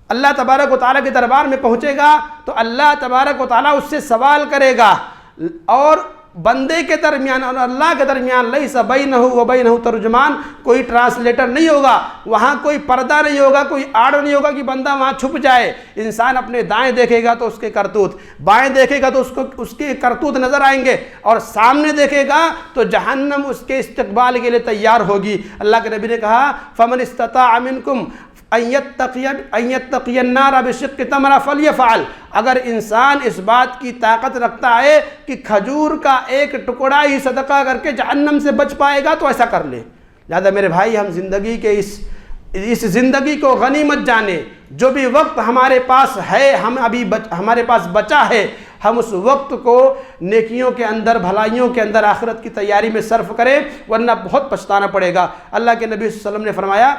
[SPEAKER 2] اللہ تبارک و تعالیٰ کے دربار میں پہنچے گا تو اللہ تبارک و تعالیٰ اس سے سوال کرے گا، اور بندے کے درمیان اور اللہ کے درمیان لیس بینہ و بینہ ترجمان، کوئی ٹرانسلیٹر نہیں ہوگا، وہاں کوئی پردہ نہیں ہوگا، کوئی آڑ نہیں ہوگا کہ بندہ وہاں چھپ جائے۔ انسان اپنے دائیں دیکھے گا تو اس کے کرتوت، بائیں دیکھے گا تو اس کے کرتوت نظر آئیں گے، اور سامنے دیکھے گا تو جہنم اس کے استقبال کے لیے تیار ہوگی۔ اللہ کے نبی نے کہا فمن استطاع منکم ان یتقی النار بشق تمرہ فلیفعل، اگر انسان اس بات کی طاقت رکھتا ہے کہ کھجور کا ایک ٹکڑا ہی صدقہ کر کے جہنم سے بچ پائے گا تو ایسا کر لے۔ لہذا میرے بھائی ہم زندگی کے اس زندگی کو غنیمت جانے، جو بھی وقت ہمارے پاس ہے، ہمارے پاس بچا ہے، ہم اس وقت کو نیکیوں کے اندر، بھلائیوں کے اندر، آخرت کی تیاری میں صرف کریں، ورنہ بہت پچھتانا پڑے گا۔ اللہ کے نبی صلی اللہ علیہ وسلم نے فرمایا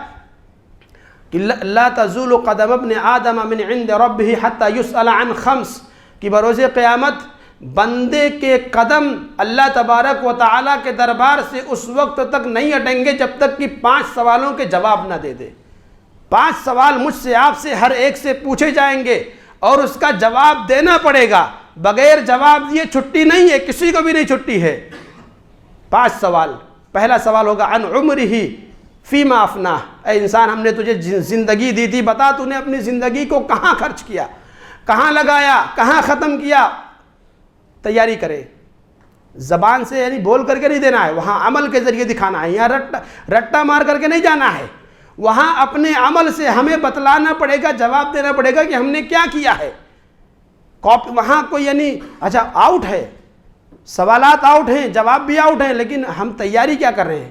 [SPEAKER 2] کہ لا تزول قدم ابن آدم من عند ربه حتى يسأل عن خمس، کہ بروز قیامت بندے کے قدم اللہ تبارک و تعالیٰ کے دربار سے اس وقت تک نہیں ہٹیں گے جب تک کہ 5 سوالوں کے جواب نہ دے دے۔ 5 سوال مجھ سے، آپ سے، ہر ایک سے پوچھے جائیں گے اور اس کا جواب دینا پڑے گا۔ بغیر جواب دیے چھٹی نہیں ہے، کسی کو بھی نہیں چھٹی ہے۔ 5 سوال۔ پہلا سوال ہوگا عن عمرہ فیما افنا، اے انسان ہم نے تجھے زندگی دی تھی، بتا تو نے اپنی زندگی کو کہاں خرچ کیا، کہاں لگایا، کہاں ختم کیا۔ تیاری کرے، زبان سے یعنی بول کر کے نہیں دینا ہے، وہاں عمل کے ذریعے دکھانا ہے، یہاں رٹا مار کر کے نہیں جانا ہے، وہاں اپنے عمل سے ہمیں بتلانا پڑے گا، جواب دینا پڑے گا کہ ہم نے کیا کیا ہے۔ وہاں کوئی یعنی اچھا آؤٹ ہے، سوالات آؤٹ ہیں، جواب بھی آؤٹ ہیں، لیکن ہم تیاری کیا کر رہے ہیں،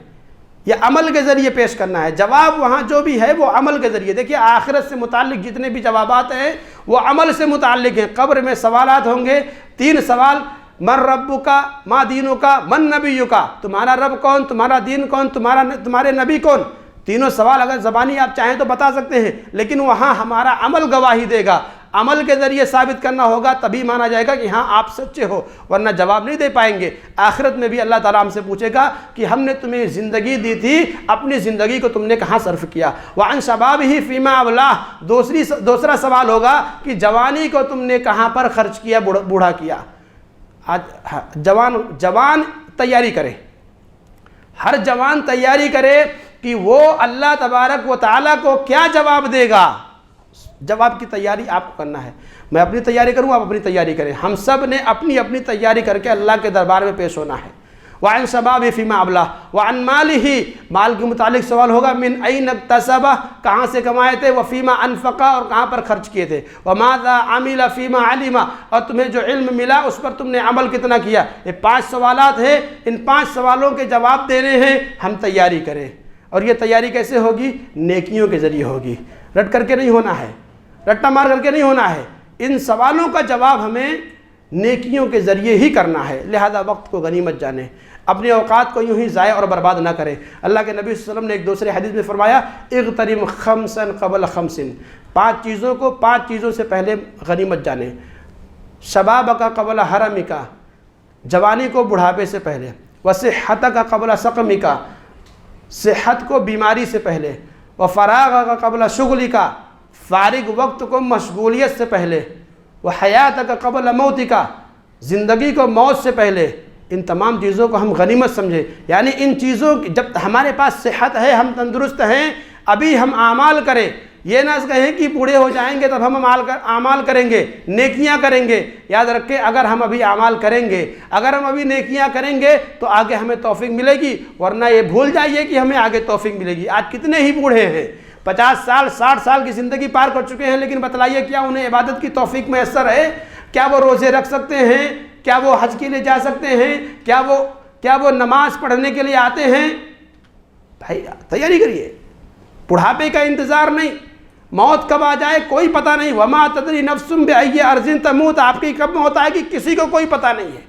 [SPEAKER 2] یہ عمل کے ذریعے پیش کرنا ہے۔ جواب وہاں جو بھی ہے وہ عمل کے ذریعے۔ دیکھیے آخرت سے متعلق جتنے بھی جوابات ہیں وہ عمل سے متعلق ہیں۔ قبر میں سوالات ہوں گے، 3 سوال، من ربک، ما دینک، من نبیک، تمہارا رب کون، تمہارا دین کون، تمہارے نبی کون۔ تینوں سوال اگر زبانی آپ چاہیں تو بتا سکتے ہیں، لیکن وہاں ہمارا عمل گواہی دے گا، عمل کے ذریعے ثابت کرنا ہوگا، تبھی مانا جائے گا کہ ہاں آپ سچے ہو، ورنہ جواب نہیں دے پائیں گے۔ آخرت میں بھی اللہ تعالیٰ ہم سے پوچھے گا کہ ہم نے تمہیں زندگی دی تھی، اپنی زندگی کو تم نے کہاں صرف کیا۔ وعن شبابہ فیما ابلاہ، دوسرا سوال ہوگا کہ جوانی کو تم نے کہاں پر خرچ کیا، بوڑھا کیا۔ جوان تیاری کرے، ہر جوان تیاری کرے کہ وہ اللہ تبارک و تعالیٰ کو کیا جواب دے گا۔ جواب کی تیاری آپ کو کرنا ہے، میں اپنی تیاری کروں، آپ اپنی تیاری کریں، ہم سب نے اپنی اپنی تیاری کر کے اللہ کے دربار میں پیش ہونا ہے۔ وعن شبابہ فیما ابلہ وعن مالہ، مال کے متعلق سوال ہوگا، من این اکتسبہ، کہاں سے کمائے تھے، وفیما انفقہ، اور کہاں پر خرچ کیے تھے، وماذا عمل فیما علم، اور تمہیں جو علم ملا اس پر تم نے عمل کتنا کیا۔ یہ 5 سوالات ہیں، ان 5 سوالوں کے جواب دینے ہیں، ہم تیاری کریں۔ اور یہ تیاری کیسے ہوگی؟ نیکیوں کے ذریعے ہوگی، رٹ کر کے نہیں ہونا ہے، رٹا مار کر کے نہیں ہونا ہے، ان سوالوں کا جواب ہمیں نیکیوں کے ذریعے ہی کرنا ہے۔ لہذا وقت کو غنیمت جانیں، اپنے اوقات کو یوں ہی ضائع اور برباد نہ کریں۔ اللہ کے نبی صلی اللہ علیہ وسلم نے ایک دوسرے حدیث میں فرمایا، اغتنم خمسا قبل خمس، 5 چیزوں کو 5 چیزوں سے پہلے غنیمت جانیں۔ شبابک قبل حرمک، جوانی کو بڑھاپے سے پہلے، وصحتک قبل سقمک، صحت کو بیماری سے پہلے، وفراغک قبل شغلک، فارغ وقت کو مشغولیت سے پہلے، وحیاتک قبل موتک، زندگی کو موت سے پہلے۔ ان تمام چیزوں کو ہم غنیمت سمجھیں، یعنی ان چیزوں کی جب ہمارے پاس صحت ہے، ہم تندرست ہیں، ابھی ہم اعمال کریں، یہ نہ کہیں کہ بوڑھے ہو جائیں گے تب ہم اعمال کریں گے، نیکیاں کریں گے۔ یاد رکھیں، اگر ہم ابھی اعمال کریں گے، اگر ہم ابھی نیکیاں کریں گے تو آگے ہمیں توفیق ملے گی، ورنہ یہ بھول جائیے کہ ہمیں آگے توفیق ملے گی۔ آج کتنے ہی بوڑھے ہیں، 50 سال 60 سال کی زندگی پار کر چکے ہیں، لیکن بتلائیے کیا انہیں عبادت کی توفیق میسر ہے؟ کیا وہ روزے رکھ سکتے ہیں؟ کیا وہ حج کے لیے جا سکتے ہیں؟ کیا وہ نماز پڑھنے کے لیے آتے ہیں؟ بھائی تیاری کریے، بڑھاپے کا انتظار نہیں، موت کب آ جائے کوئی پتہ نہیں۔ وما تدری نفس بأی ارض تموت، آپ کی کب موت آئے گی کسی کو کوئی پتہ نہیں ہے۔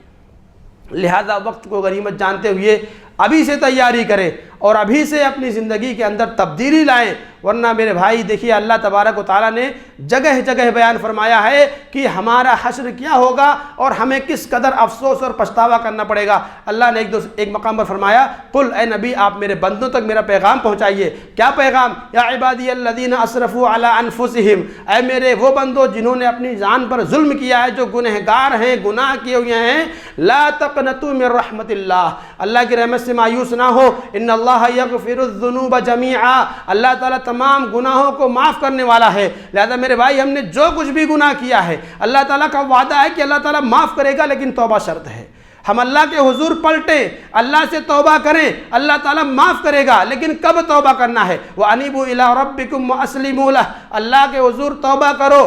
[SPEAKER 2] لہذا وقت کو غنیمت جانتے ہوئے ابھی سے تیاری کریں اور ابھی سے اپنی زندگی کے اندر تبدیلی لائیں، ورنہ میرے بھائی دیکھیے اللہ تبارک و تعالیٰ نے جگہ جگہ بیان فرمایا ہے کہ ہمارا حشر کیا ہوگا اور ہمیں کس قدر افسوس اور پچھتاوا کرنا پڑے گا۔ اللہ نے ایک مقام پر فرمایا، قل اے نبی آپ میرے بندوں تک میرا پیغام پہنچائیے۔ کیا پیغام؟ یا عبادی الذین اسرفوا علی انفسہم، اے میرے وہ بندوں جنہوں نے اپنی جان پر ظلم کیا ہے، جو گنہگار ہیں، گناہ کیے ہوئے ہیں، لا تقنطوا من رحمت اللہ، اللہ کی رحمت سے مایوس نہ ہو، ان اللہ یغفر الذنوب جمیعا، اللہ تعالیٰ تمام گناہوں کو معاف کرنے والا ہے۔ لہذا میرے بھائی ہم نے جو کچھ بھی گناہ کیا ہے، اللہ تعالیٰ کا وعدہ ہے کہ اللہ تعالیٰ معاف کرے گا، لیکن توبہ شرط ہے۔ ہم اللہ کے حضور پلٹیں، اللہ سے توبہ کریں، اللہ تعالیٰ معاف کرے گا، لیکن کب توبہ کرنا ہے؟ وَأَنِيبُوا إِلَىٰ رَبِّكُمْ وَأَسْلِمُوا لَهُ، اللہ کے حضور توبہ کرو،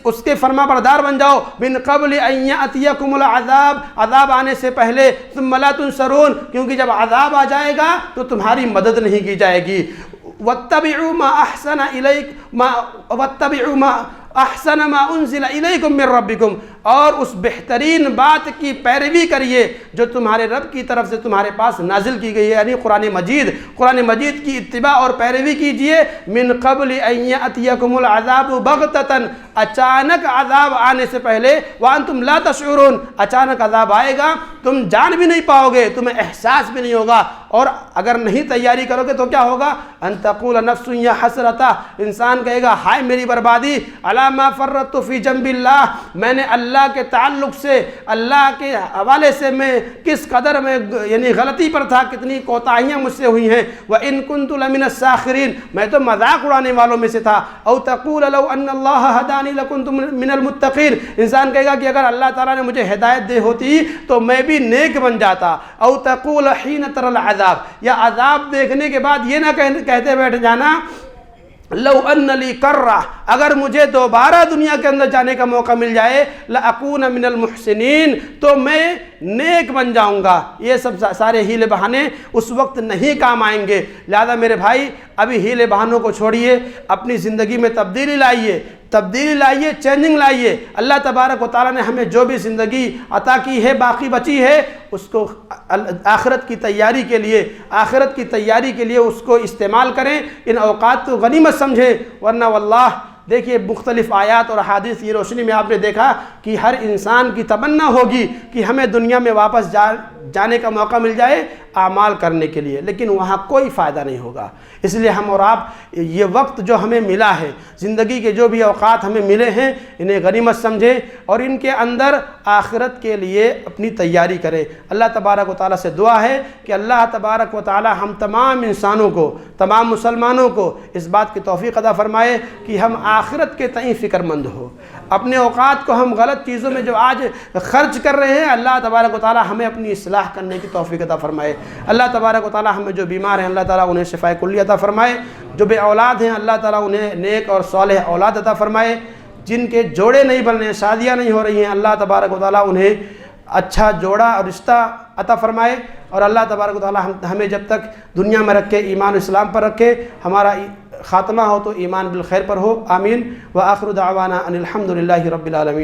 [SPEAKER 2] اس کے فرما بردار بن جاؤ، مِن قَبْلِ أَن يَأْتِيَكُمُ الْعَذَابُ، عذاب آنے سے پہلے، ثُمَّ لَا تُنصَرُونَ، کیونکہ جب عذاب آ جائے گا تو تمہاری مدد نہیں کی جائے گی۔ وَاتَّبِعُوا مَا أَحْسَنَ مَا أُنزِلَ إِلَيْكُم مِّن رَّبِّكُمْ، اور اس بہترین بات کی پیروی کریے جو تمہارے رب کی طرف سے تمہارے پاس نازل کی گئی ہے، یعنی قرآن مجید کی اتباع اور پیروی کیجئے۔ من قبل ان یأتیکم العذاب بغتۃ، اچانک عذاب آنے سے پہلے، وانتم لا تشعرون، اچانک عذاب آئے گا تم جان بھی نہیں پاؤ گے، تمہیں احساس بھی نہیں ہوگا، اور اگر نہیں تیاری کرو گے تو کیا ہوگا؟ ان تقول نفس یا حسرتا، انسان کہے گا ہائے میری بربادی، علی ما فرطت فی جنب اللہ، میں نے اللہ کے تعلق سے، اللہ کے حوالے سے میں کس قدر میں یعنی غلطی پر تھا، کتنی کوتاہیاں مجھ سے ہوئی ہیں۔ وَإِن كُنتُ لَمِنَ السَّاخِرِينَ، میں تو مذاق اڑانے والوں میں سے تھا۔ او تقول لو ان اللہ ہدانی لکنت من المتقین، انسان کہے گا کہ اگر اللہ تعالیٰ نے مجھے ہدایت دے ہوتی تو میں بھی نیک بن جاتا۔ او تقول حین تر العذاب، یا عذاب دیکھنے کے بعد یہ نہ کہتے بیٹھ جانا لو ان لی کرہ، اگر مجھے دوبارہ دنیا کے اندر جانے کا موقع مل جائے، لأکون من المحسنین، تو میں نیک بن جاؤں گا۔ یہ سب سارے ہیلے بہانے اس وقت نہیں کام آئیں گے۔ لہذا میرے بھائی ابھی ہیلے بہانوں کو چھوڑیے، اپنی زندگی میں تبدیلی لائیے، چینجنگ لائیے۔ اللہ تبارک و تعالیٰ نے ہمیں جو بھی زندگی عطا کی ہے، باقی بچی ہے، اس کو آخرت کی تیاری کے لیے اس کو استعمال کریں، ان اوقات کو غنیمت سمجھیں، ورنہ واللہ دیکھیے مختلف آیات اور احادیث کی روشنی میں آپ نے دیکھا کہ ہر انسان کی تمنا ہوگی کہ ہمیں دنیا میں واپس جانے کا موقع مل جائے اعمال کرنے کے لیے، لیکن وہاں کوئی فائدہ نہیں ہوگا۔ اس لیے ہم اور آپ یہ وقت جو ہمیں ملا ہے، زندگی کے جو بھی اوقات ہمیں ملے ہیں، انہیں غنیمت سمجھیں اور ان کے اندر آخرت کے لیے اپنی تیاری کریں۔ اللہ تبارک و تعالیٰ سے دعا ہے کہ اللہ تبارک و تعالیٰ ہم تمام انسانوں کو، تمام مسلمانوں کو اس بات کی توفیق عطا فرمائے کہ ہم آخرت کے تئیں فکر مند ہو۔ اپنے اوقات کو ہم غلط چیزوں میں جو آج خرچ کر رہے ہیں، اللہ تبارک و تعالیٰ ہمیں اپنی اصلاح اصلاح کرنے کی توفیق عطا فرمائے۔ اللہ تبارک و تعالی ہمیں جو بیمار ہیں اللہ تعالیٰ انہیں شفاء کلی عطا فرمائے، جو بے اولاد ہیں اللہ تعالیٰ انہیں نیک اور صالح اولاد عطا فرمائے، جن کے جوڑے نہیں بن رہے ہیں، شادیاں نہیں ہو رہی ہیں، اللہ تبارک و تعالیٰ انہیں اچھا جوڑا اور رشتہ عطا فرمائے، اور اللہ تبارک و تعالیٰ ہمیں جب تک دنیا میں رکھے ایمان و اسلام پر رکھے، ہمارا خاتمہ ہو تو ایمان بالخیر پر ہو، آمین۔ وآخر دعوانا ان الحمد للہ رب العالمین۔